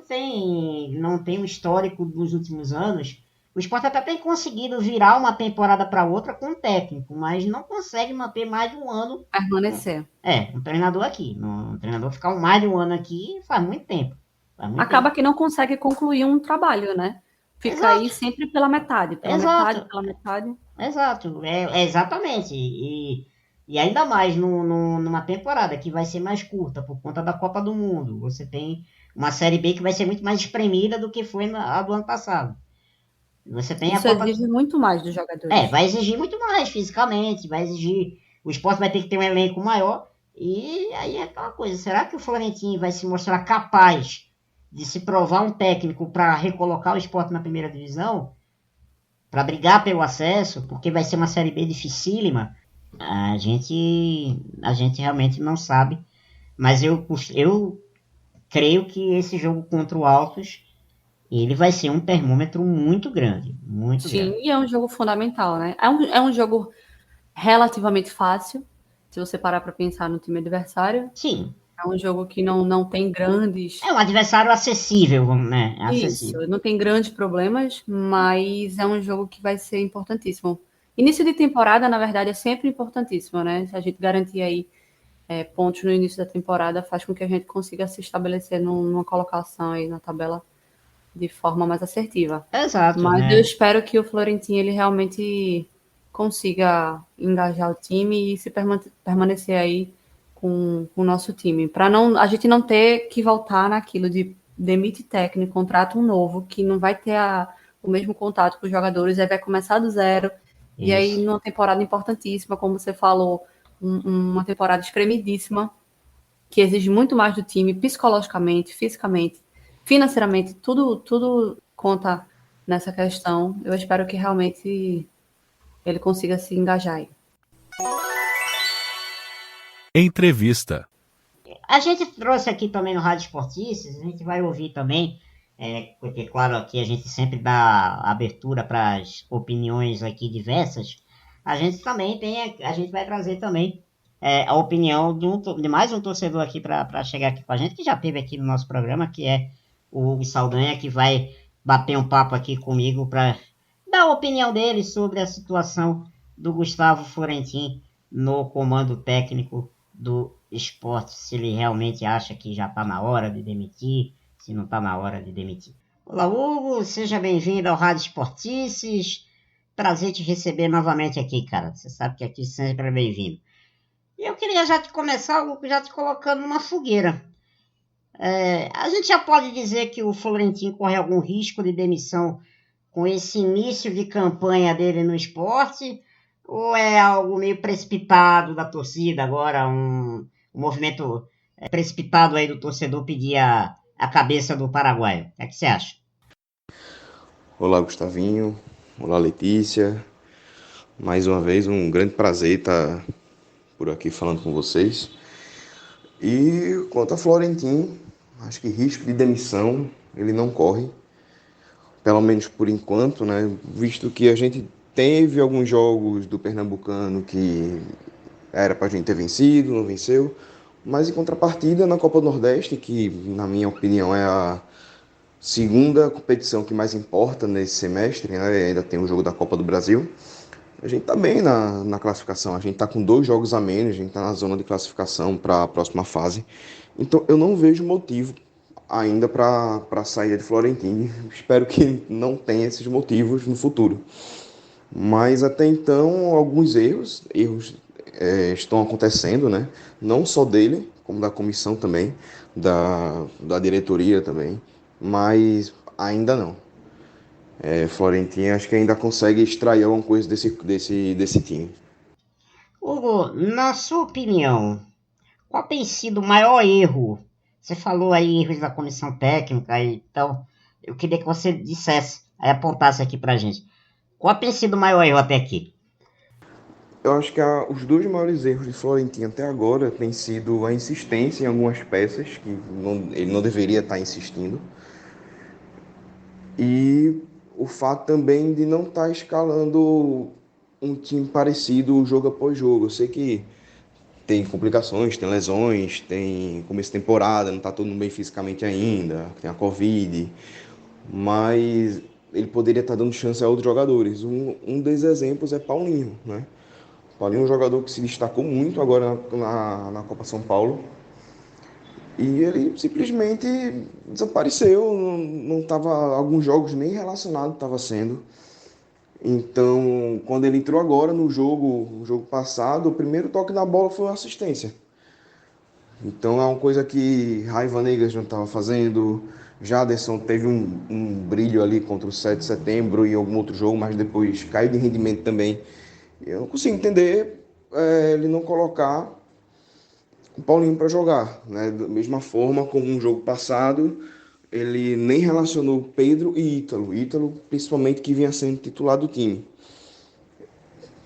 não tem um histórico dos últimos anos. O Sport até tem conseguido virar uma temporada para outra com um técnico, mas não consegue manter mais de um ano. Permanecer. Um treinador aqui. Um treinador ficar mais de um ano aqui faz muito tempo. Acaba que não consegue concluir um trabalho, né? Fica aí sempre pela metade. Pela metade. Exato, exatamente. E ainda mais numa temporada que vai ser mais curta por conta da Copa do Mundo. Você tem uma Série B que vai ser muito mais espremida do que foi a do ano passado. Você tem Isso exige muito mais dos jogadores. Vai exigir muito mais fisicamente, vai exigir... O Sport vai ter que ter um elenco maior. E aí é aquela coisa, será que o Florentino vai se mostrar capaz de se provar um técnico para recolocar o Sport na primeira divisão? Para brigar pelo acesso, porque vai ser uma Série B dificílima? A gente realmente não sabe. Mas eu creio que esse jogo contra o Altos, ele vai ser um termômetro muito grande. Muito grande. E é um jogo fundamental, né? É um jogo relativamente fácil, Se você parar para pensar no time adversário, Sim, é um jogo que não tem grandes. é um adversário acessível, né? É Isso, acessível. não tem grandes problemas, mas é um jogo que vai ser importantíssimo. Início de temporada, na verdade, é sempre importantíssimo, né? Se a gente garantir aí pontos no início da temporada, faz com que a gente consiga se estabelecer numa colocação aí na tabela de forma mais assertiva. Exato, Mas eu né? espero que o Florentino ele realmente consiga engajar o time e se permanecer aí com o nosso time, para não a gente não ter que voltar naquilo de demite técnico, contrata um novo que não vai ter o mesmo contato com os jogadores, aí vai começar do zero e aí Isso. numa temporada importantíssima, como você falou, uma temporada espremidíssima que exige muito mais do time, psicologicamente, fisicamente, financeiramente, tudo conta nessa questão. Eu espero que realmente ele consiga se engajar aí. Entrevista. A gente trouxe aqui também no Rádio Esportistas, a gente vai ouvir também, porque, claro, aqui a gente sempre dá abertura para as opiniões aqui diversas. A gente também a gente vai trazer também a opinião de mais um torcedor aqui para chegar aqui com a gente, que já teve aqui no nosso programa, que é o Hugo Saldanha, que vai bater um papo aqui comigo para dar a opinião dele sobre a situação do Gustavo Florentin no comando técnico do esporte, se ele realmente acha que já está na hora de demitir, se não está na hora de demitir. Olá, Hugo, seja bem-vindo ao Rádio Esportices. Prazer te receber novamente aqui, cara. Você sabe que aqui sempre é bem-vindo. E eu queria já te começar, Hugo, já te colocando numa fogueira. A gente já pode dizer que o Florentino corre algum risco de demissão com esse início de campanha dele no esporte? Ou é algo meio precipitado da torcida agora, um movimento precipitado aí do torcedor pedir a cabeça do paraguaio? O que é que você acha? Olá, Gustavinho. Olá, Letícia. Mais uma vez, um grande prazer estar por aqui falando com vocês. E quanto a Florentino, acho que risco de demissão ele não corre, pelo menos por enquanto, né? Visto que a gente teve alguns jogos do Pernambucano que era para a gente ter vencido, não venceu. Mas em contrapartida, na Copa do Nordeste, que na minha opinião é a segunda competição que mais importa nesse semestre, né? Ainda tem o jogo da Copa do Brasil. A gente tá bem na classificação, a gente tá com 2 jogos a menos, a gente tá na zona de classificação para a próxima fase. Então eu não vejo motivo ainda para a saída de Florentino. Espero que não tenha esses motivos no futuro. Mas até então alguns erros estão acontecendo, né? Não só dele, como da comissão também, da diretoria também, mas ainda não. Florentino acho que ainda consegue extrair alguma coisa desse time. Hugo, na sua opinião, qual tem sido o maior erro? Você falou aí erros da comissão técnica, então eu queria que você dissesse, aí apontasse aqui pra gente. Qual tem sido o maior erro até aqui? Eu acho que os 2 maiores erros de Florentino até agora têm sido a insistência em algumas peças que ele não deveria estar insistindo, e o fato também de não estar escalando um time parecido jogo após jogo. Eu sei que tem complicações, tem lesões, tem começo de temporada, não está todo mundo bem fisicamente ainda, tem a Covid, mas ele poderia estar dando chance a outros jogadores. Um desses exemplos é Paulinho, né? Paulinho é um jogador que se destacou muito agora na Copa São Paulo, e ele simplesmente desapareceu, não estava, alguns jogos nem relacionado estava sendo. Então, quando ele entrou agora no jogo passado, o primeiro toque na bola foi uma assistência. Então é uma coisa que Raiva Negas não estava fazendo. Jaderson teve um brilho ali contra o 7 de setembro e algum outro jogo, mas depois caiu de rendimento também. Eu não consigo entender ele não colocar o Paulinho para jogar, né? Da mesma forma como no jogo passado, ele nem relacionou Pedro e Ítalo. Ítalo, principalmente, que vinha sendo titular do time.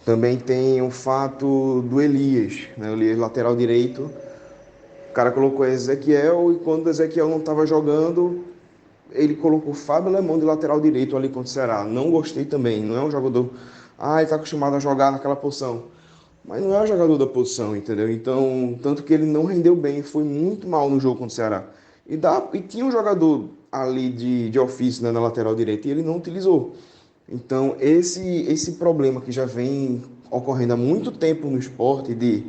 Também tem o fato do Elias, né? O Elias, lateral direito. O cara colocou Ezequiel e quando o Ezequiel não estava jogando, ele colocou o Fábio Lemão de lateral direito ali contra o Ceará. Não gostei também. Não é um jogador... ele está acostumado a jogar naquela posição. mas não é o jogador da posição, entendeu? Então, tanto que ele não rendeu bem, foi muito mal no jogo contra o Ceará. E tinha um jogador ali de ofício, né, na lateral direita e ele não utilizou. Então, esse problema que já vem ocorrendo há muito tempo no esporte de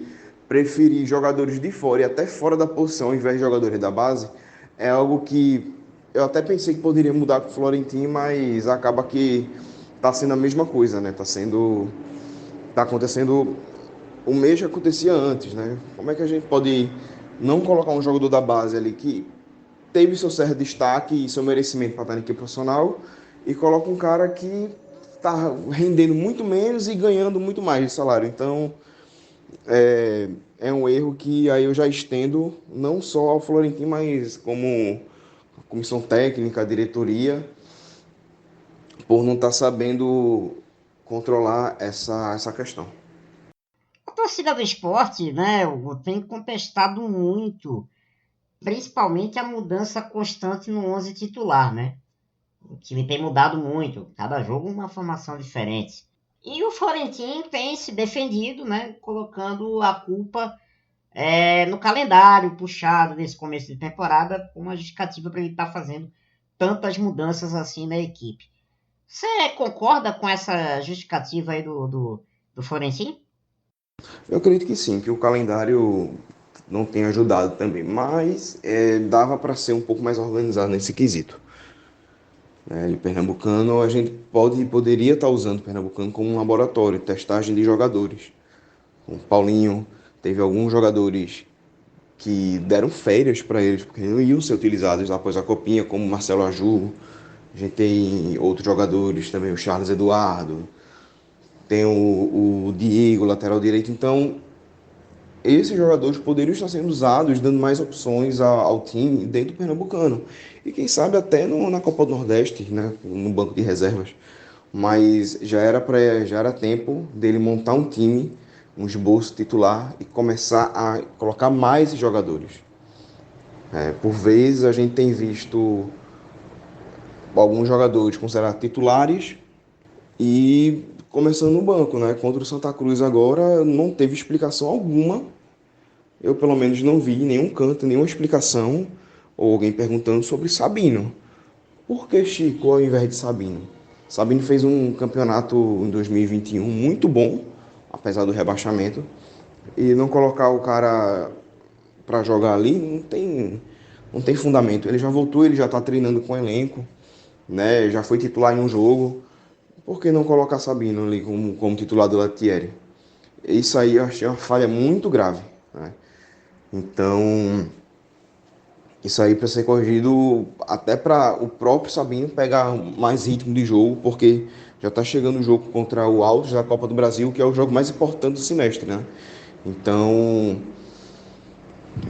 preferir jogadores de fora e até fora da posição ao invés de jogadores da base, é algo que eu até pensei que poderia mudar com o Florentino, mas acaba que está sendo a mesma coisa, né? Tá acontecendo o mesmo que acontecia antes, né? Como é que a gente pode não colocar um jogador da base ali que teve seu certo destaque e seu merecimento para estar na equipe profissional e coloca um cara que está rendendo muito menos e ganhando muito mais de salário. Então, é um erro que aí eu já estendo não só ao Florentino, mas como a comissão técnica, a diretoria, por não estar sabendo controlar essa questão. A torcida do esporte, né, tem contestado muito, principalmente a mudança constante no 11 titular, né? O time tem mudado muito, cada jogo uma formação diferente. E o Florentino tem se defendido, né, colocando a culpa no calendário puxado nesse começo de temporada, como uma justificativa para ele estar fazendo tantas mudanças assim na equipe. Você concorda com essa justificativa aí do Florentino? Eu acredito que sim, que o calendário não tem ajudado também, mas dava para ser um pouco mais organizado nesse quesito. E Pernambucano, a gente poderia estar usando o Pernambucano como um laboratório, testagem de jogadores. O Paulinho teve alguns jogadores que deram férias para eles, porque não iam ser utilizados após a Copinha, como Marcelo Aju. A gente tem outros jogadores também, o Charles Eduardo, tem o Diego, lateral direito. Então, esses jogadores poderiam estar sendo usados, dando mais opções ao time dentro do Pernambucano. E quem sabe até na Copa do Nordeste, né, no banco de reservas. Mas já era tempo dele montar um time, um esboço titular e começar a colocar mais jogadores. Por vezes a gente tem visto alguns jogadores considerados titulares e começando no banco, né? Contra o Santa Cruz agora não teve explicação alguma. Eu pelo menos não vi em nenhum canto, nenhuma explicação ou alguém perguntando sobre Sabino. Por que Chico ao invés de Sabino? Sabino fez um campeonato em 2021 muito bom, apesar do rebaixamento, e não colocar o cara para jogar ali não tem fundamento. Ele já voltou, ele já está treinando com o elenco, né? Já foi titular em um jogo. Por que não colocar Sabino ali como titular do Latieri? Isso aí eu achei uma falha muito grave, né? Então, isso aí para ser corrigido, até para o próprio Sabino pegar mais ritmo de jogo, porque já está chegando o jogo contra o Altos da Copa do Brasil, que é o jogo mais importante do semestre, né? Então,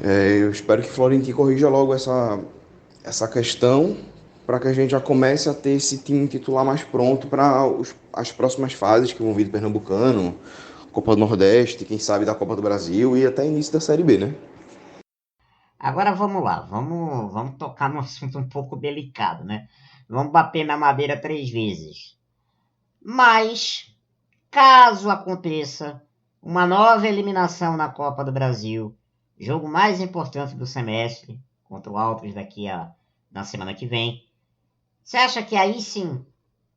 eu espero que o Florentino corrija logo essa questão, para que a gente já comece a ter esse time titular mais pronto para as próximas fases que vão vir do Pernambucano, Copa do Nordeste, quem sabe da Copa do Brasil e até início da Série B, né? Agora vamos lá, vamos tocar num assunto um pouco delicado, né? Vamos bater na madeira 3 vezes. Mas, caso aconteça uma nova eliminação na Copa do Brasil, jogo mais importante do semestre, contra o Altos na semana que vem, você acha que aí sim,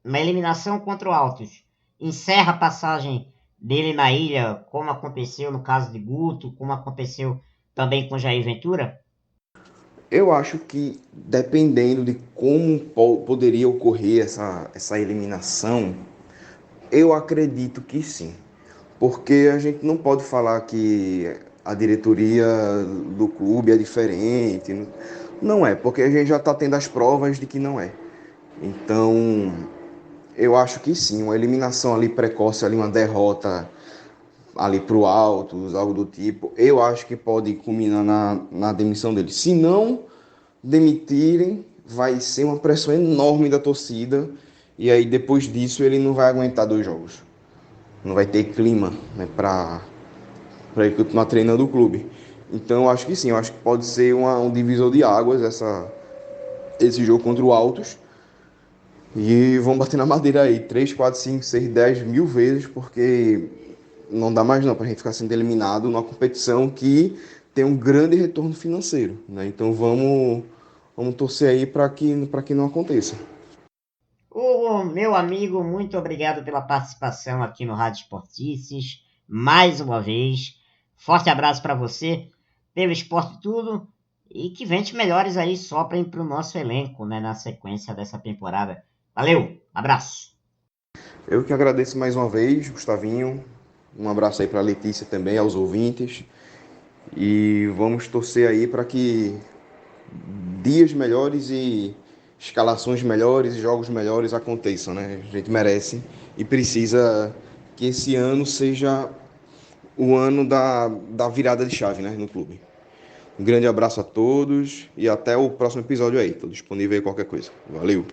uma eliminação contra o Altos, encerra a passagem dele na ilha, como aconteceu no caso de Guto, como aconteceu também com Jair Ventura? Eu acho que, dependendo de como poderia ocorrer essa eliminação, eu acredito que sim. Porque a gente não pode falar que a diretoria do clube é diferente. Não é, porque a gente já está tendo as provas de que não é. Então, eu acho que sim, uma eliminação ali precoce, ali uma derrota ali para o Altos, algo do tipo, eu acho que pode culminar na demissão dele. Se não demitirem, vai ser uma pressão enorme da torcida e aí depois disso ele não vai aguentar 2 jogos. Não vai ter clima, né, para ele continuar treinando o clube. Então eu acho que sim, eu acho que pode ser um divisor de águas esse jogo contra o Altos. E vão bater na madeira aí 3, 4, 5, 6, 10 mil vezes, porque não dá mais não para a gente ficar sendo eliminado numa competição que tem um grande retorno financeiro, né? Então vamos torcer aí para que não aconteça. Ô, meu amigo, muito obrigado pela participação aqui no Rádio Esportices, mais uma vez. Forte abraço para você, pelo esporte tudo, e que ventes melhores aí soprem para o nosso elenco, né, na sequência dessa temporada. Valeu, abraço. Eu que agradeço mais uma vez, Gustavinho. Um abraço aí para a Letícia também, aos ouvintes. E vamos torcer aí para que dias melhores e escalações melhores e jogos melhores aconteçam, né? A gente merece e precisa que esse ano seja o ano da virada de chave, né, no clube. Um grande abraço a todos e até o próximo episódio aí. Estou disponível aí qualquer coisa. Valeu!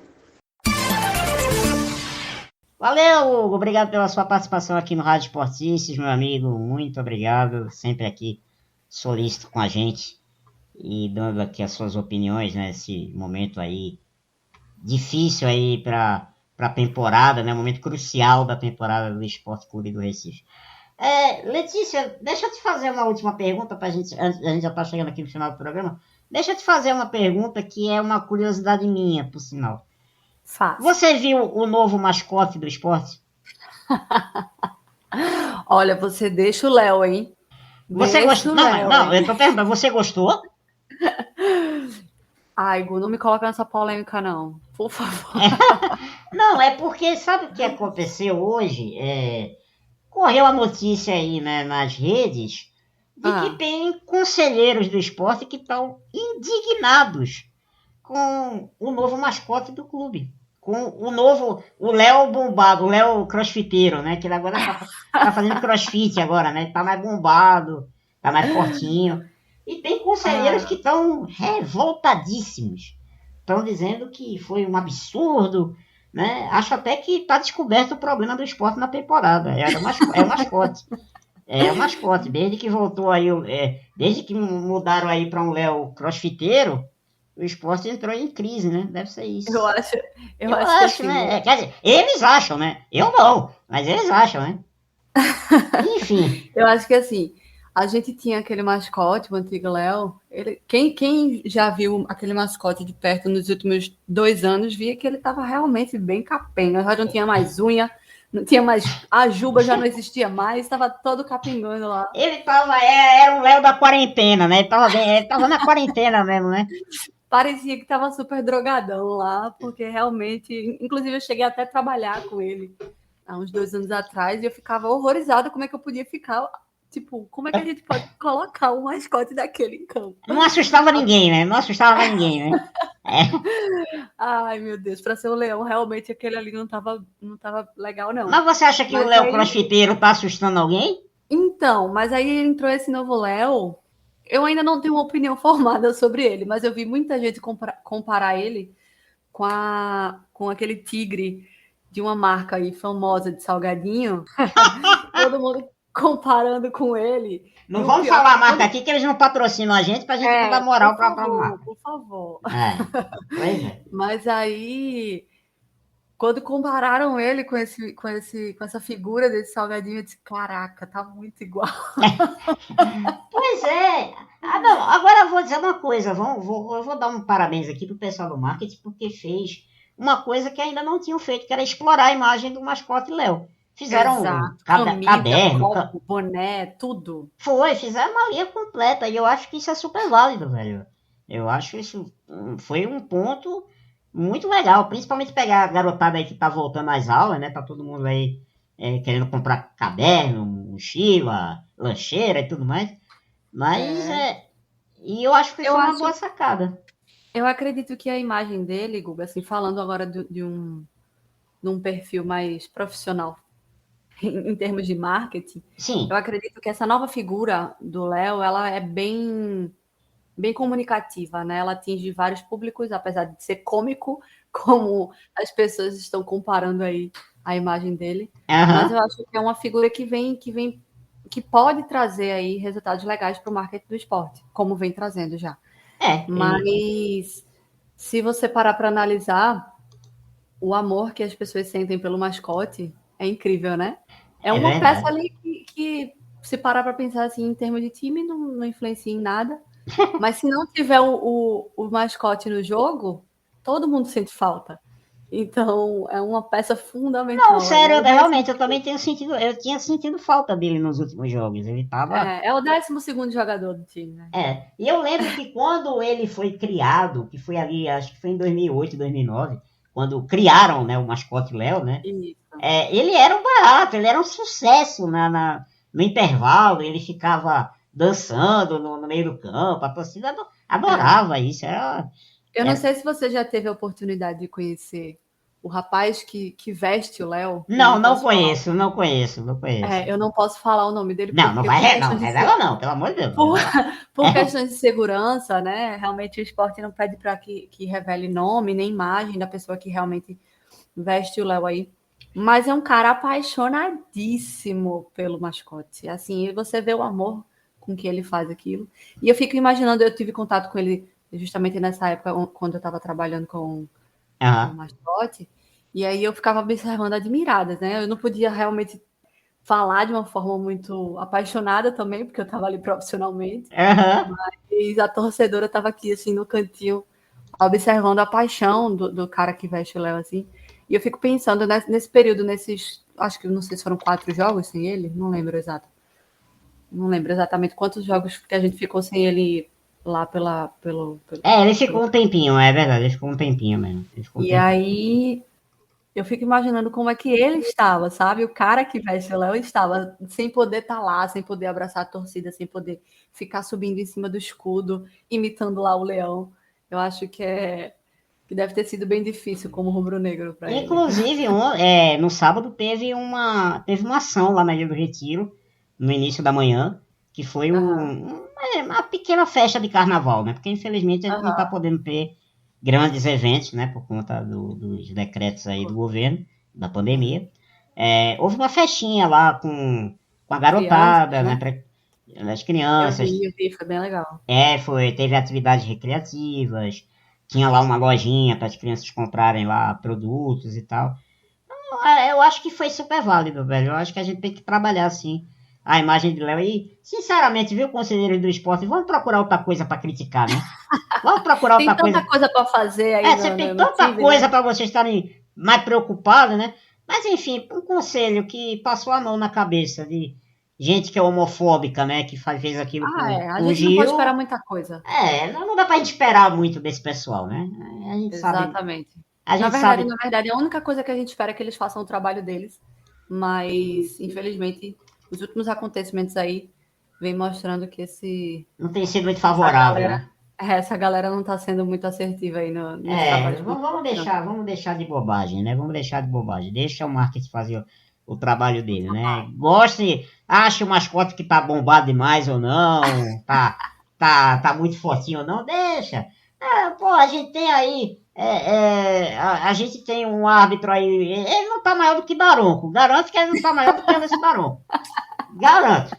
Valeu, Hugo. Obrigado pela sua participação aqui no Rádio Esportices, meu amigo. Muito obrigado. Sempre aqui solícito com a gente e dando aqui as suas opiniões, né? Nesse momento aí difícil aí para a temporada, né? Momento crucial da temporada do Esporte Clube do Recife. Letícia, deixa eu te fazer uma última pergunta a gente já está chegando aqui no final do programa. Deixa eu te fazer uma pergunta que é uma curiosidade minha, por sinal. Fácil. Você viu o novo mascote do esporte? Olha, você deixa o Léo, hein? Você gostou? Não, eu tô perguntando, você gostou? Ai, Gu, não me coloca nessa polêmica, não. Por favor. Não, é porque sabe o que aconteceu hoje? Correu a notícia aí, né, nas redes de que tem conselheiros do esporte que estão indignados com o novo mascote do clube. Com o Léo bombado, o Léo crossfiteiro, né? Que ele agora tá fazendo crossfit agora, né? Tá mais bombado, tá mais fortinho. E tem conselheiros que estão revoltadíssimos. Estão dizendo que foi um absurdo, né? Acho até que tá descoberto o problema do esporte na temporada. É o mascote. É o mascote. Desde que voltou aí, desde que mudaram aí para um Léo crossfiteiro, o esporte entrou em crise, né? Deve ser isso. Eu acho que assim, né? Quer dizer, eles acham, né? Eu não, mas eles acham, né? Enfim. Eu acho que assim, a gente tinha aquele mascote, o antigo Léo. Quem já viu aquele mascote de perto nos últimos 2 anos, via que ele estava realmente bem capenga. Já não tinha mais unha, não tinha mais. A juba já não existia mais, estava todo capengando lá. Ele era um Léo da quarentena, né? Ele tava na quarentena mesmo, né? Parecia que estava super drogadão lá, porque realmente, inclusive eu cheguei até a trabalhar com ele há uns 2 anos atrás e eu ficava horrorizada como é que eu podia ficar, tipo, como é que a gente pode colocar um mascote daquele em campo? Não assustava ninguém, né? Não assustava ninguém, né? Ai, meu Deus, para ser o Leão, realmente aquele ali não tava legal, não. Mas você acha que o Léo crossfiteiro tá assustando alguém? Então, mas aí entrou esse novo Léo. Eu ainda não tenho uma opinião formada sobre ele, mas eu vi muita gente comparar ele com aquele tigre de uma marca aí famosa de salgadinho. Todo mundo comparando com ele. Não vamos falar a marca aqui, que eles não patrocinam a gente pra gente não dar moral pra marca. Por favor. Pois é. Mas aí, quando compararam ele com essa figura desse salgadinho, eu disse, caraca, tá muito igual. Pois é. Não, agora eu vou dizer uma coisa. Eu vou dar um parabéns aqui pro pessoal do marketing, porque fez uma coisa que ainda não tinham feito, que era explorar a imagem do mascote Léo. Fizeram caderno, copo, boné, tudo. Fizeram uma linha completa. E eu acho que isso é super válido, velho. Eu acho que isso foi um ponto muito legal. Principalmente pegar a garotada aí que tá voltando às aulas, né? Tá todo mundo aí querendo comprar caderno, mochila, lancheira e tudo mais. Mas e eu acho que foi uma boa sacada. Eu acredito que a imagem dele, Guga, assim, falando agora de um perfil mais profissional em termos de marketing, sim, eu acredito que essa nova figura do Léo, ela é bem comunicativa, né? Ela atinge vários públicos, apesar de ser cômico, como as pessoas estão comparando aí a imagem dele. Mas eu acho que é uma figura que pode trazer aí resultados legais para o marketing do esporte, como vem trazendo já. Mas se você parar para analisar, o amor que as pessoas sentem pelo mascote é incrível, né? É uma peça ali que, se parar para pensar assim, em termos de time, não influencia em nada. Mas se não tiver o mascote no jogo, todo mundo sente falta. Então, é uma peça fundamental. Não, sério, realmente, eu também tinha sentido falta dele nos últimos jogos. Ele tava... É o 12º jogador do time, né? E eu lembro que quando ele foi criado, que foi ali, acho que foi em 2008, 2009, quando criaram, né, o mascote Léo, né? Isso. Ele era um barato, ele era um sucesso no intervalo, ele ficava dançando no meio do campo, a torcida adorava isso. Eu não sei se você já teve a oportunidade de conhecer o rapaz que veste o Léo. Não conheço. Eu não posso falar o nome dele. Não vai revela não, pelo amor de Deus. Por questões de segurança, né? Realmente o esporte não pede para que revele nome nem imagem da pessoa que realmente veste o Léo aí. Mas é um cara apaixonadíssimo pelo mascote. Assim, você vê o amor com que ele faz aquilo. E eu fico imaginando, eu tive contato com ele justamente nessa época, quando eu estava trabalhando com o mascote. E aí eu ficava observando admirada, né? Eu não podia realmente falar de uma forma muito apaixonada também, porque eu estava ali profissionalmente. Mas a torcedora estava aqui, assim, no cantinho, observando a paixão do cara que veste o Léo, assim. E eu fico pensando nesse período, acho que não sei se foram 4 jogos sem ele, não lembro exatamente quantos jogos que a gente ficou sem ele lá pelo... Ele ficou um tempinho, é verdade, ele ficou um tempinho mesmo. Aí eu fico imaginando como é que ele estava, sabe? O cara que veste o Léo estava sem poder estar lá, sem poder abraçar a torcida, sem poder ficar subindo em cima do escudo, imitando lá o leão. Eu acho que deve ter sido bem difícil como rubro-negro para ele. Inclusive, no sábado teve uma ação lá na Ilha do Retiro, no início da manhã, que foi uma pequena festa de carnaval, né? Porque infelizmente a gente não está podendo ter grandes eventos, né? Por conta dos decretos aí do governo, da pandemia. Houve uma festinha lá com a garotada, as crianças. Eu vi, foi bem legal. Teve atividades recreativas, tinha lá uma lojinha para as crianças comprarem lá produtos e tal. Então, eu acho que foi super válido, velho. Eu acho que a gente tem que trabalhar assim a imagem de Léo. E, sinceramente, viu, conselheiro do esporte, vamos procurar outra coisa para criticar, né? Vamos procurar outra coisa. Tem tanta coisa para fazer aí. Você tem tanta coisa para vocês estarem mais preocupados, né? Mas, enfim, um conselho que passou a mão na cabeça de gente que é homofóbica, né? Que fez aquilo com a o gente Gil. não pode esperar muita coisa. Não dá pra gente esperar muito desse pessoal, né? A gente Exatamente. sabe. Na verdade, a única coisa que a gente espera é que eles façam o trabalho deles. Mas, infelizmente, os últimos acontecimentos aí vem mostrando que não tem sido muito favorável, né? Essa galera não tá sendo muito assertiva aí no trabalho. Vamos deixar de bobagem, né? Deixa o marketing fazer o trabalho dele, né? Acha o mascote que tá bombado demais ou não, tá muito fortinho ou não, deixa. A gente tem aí, a gente tem um árbitro aí, ele não tá maior do que Daronco, garanto que ele não tá maior do que esse Daronco, garanto,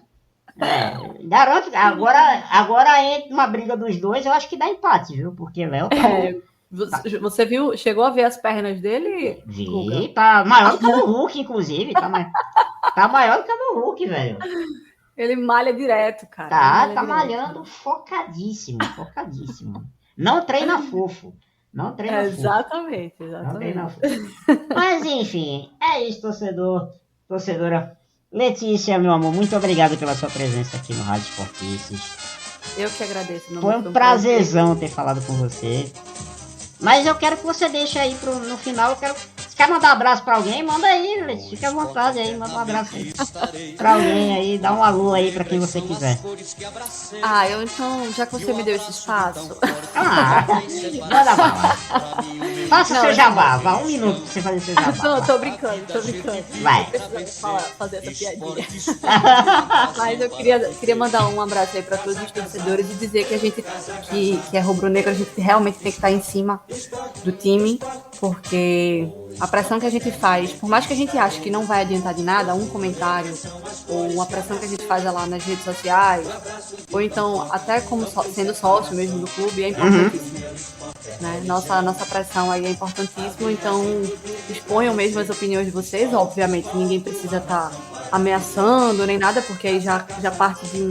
agora entre uma briga dos dois, eu acho que dá empate, viu, porque Léo Você viu, chegou a ver as pernas dele? Vi, tá maior do que a do Hulk, inclusive. Tá maior do que a do Hulk, velho. Ele malha direto, cara. Tá malhando focadíssimo. Não treina fofo. Exatamente. Não treina fofo. Mas, enfim, é isso, torcedora. Letícia, meu amor, muito obrigado pela sua presença aqui no Rádio Esportices. Eu que agradeço. Foi um prazerzão ter falado com você. Mas eu quero que você deixe aí no final, se quer mandar um abraço pra alguém, manda aí, Letícia, fica à vontade aí, manda um abraço aí pra alguém aí, dá um alô aí pra quem você quiser. Eu então, já que você me deu esse espaço... Manda bala. Faça seu jabá, vá 1 minuto pra você fazer seu jabá. Não, tô brincando. Vai. Fazer essa piadinha. Mas eu queria mandar um abraço aí pra todos os torcedores e dizer que a gente, que é rubro-negro, a gente realmente tem que estar em cima do time, porque a pressão que a gente faz, por mais que a gente ache que não vai adiantar de nada, um comentário, ou uma pressão que a gente faz lá nas redes sociais, ou então até como sendo sócio mesmo do clube, é importantíssimo. Né? Nossa pressão aí é importantíssimo, então exponham mesmo as opiniões de vocês, obviamente ninguém precisa estar ameaçando nem nada, porque aí já parte de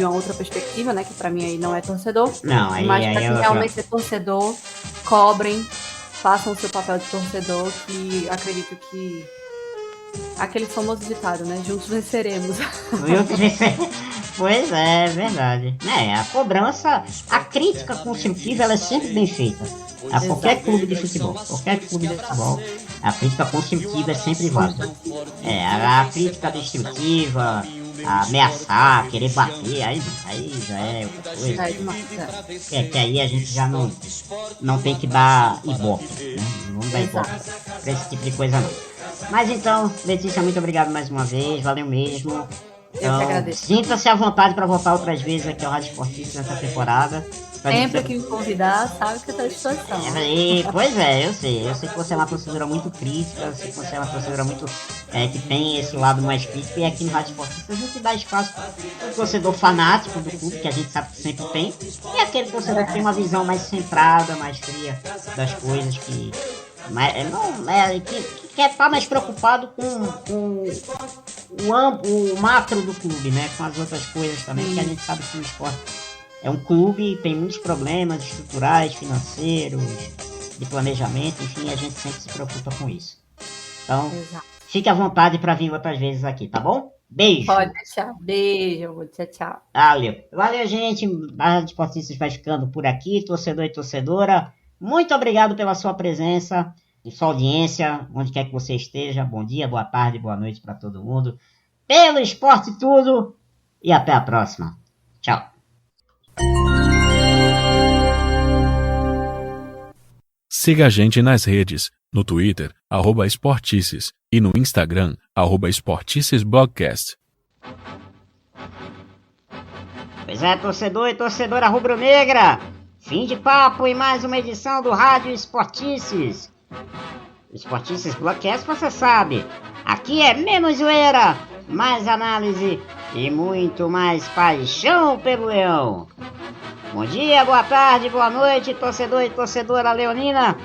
uma outra perspectiva, né? Que pra mim aí não é torcedor. Não, aí, mas aí pra quem eu- realmente é torcedor, cobrem, façam o seu papel de torcedor, que acredito que aquele famoso ditado, né? Juntos venceremos. Pois é, é verdade. A cobrança, a crítica construtiva, ela é sempre bem feita. A qualquer clube de futebol. Qualquer clube de futebol, a crítica construtiva é sempre válida. A crítica destrutiva, a ameaçar, querer bater, aí já é outra coisa. Que aí a gente já não tem que dar ibope, né? Não dá ibope pra esse tipo de coisa não. Mas então, Letícia, muito obrigado mais uma vez, valeu mesmo. Eu que agradeço. Sinta-se à vontade para voltar outras vezes aqui ao Rádio Esportista nessa temporada. Sempre que me convidar, sabe que eu estou à disposição. Pois é, eu sei que você é uma torcedora muito crítica, eu sei que você é uma torcedora muito que tem esse lado mais crítico, e aqui no Rádio Esportista a gente dá espaço para o torcedor fanático do clube, que a gente sabe que sempre tem, e aquele torcedor que tem uma visão mais centrada, mais fria das coisas, que quer estar mais preocupado com o macro do clube, né? Com as outras coisas também, que a gente sabe que o esporte é um clube, tem muitos problemas estruturais, financeiros, de planejamento, enfim, a gente sempre se preocupa com isso. Então, fique à vontade para vir outras vezes aqui, tá bom? Beijo! Pode deixar. Beijo, tchau. Valeu, gente. A Rádio Esportistas vai ficando por aqui, torcedor e torcedora. Muito obrigado pela sua presença e sua audiência, onde quer que você esteja. Bom dia, boa tarde, boa noite para todo mundo. Pelo esporte tudo e até a próxima. Tchau. Siga a gente nas redes, no Twitter, @Esportices, e no Instagram, @EsporticesBlogcast. Pois é, torcedor e torcedora rubro-negra, fim de papo em mais uma edição do Rádio Esportices. Esportices Blogcast, você sabe, aqui é menos zoeira, mais análise e muito mais paixão pelo Leão. Bom dia, boa tarde, boa noite, torcedor e torcedora leonina.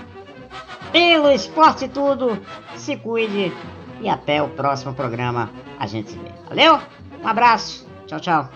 Pelo esporte tudo, se cuide e até o próximo programa a gente se vê. Valeu? Um abraço, tchau.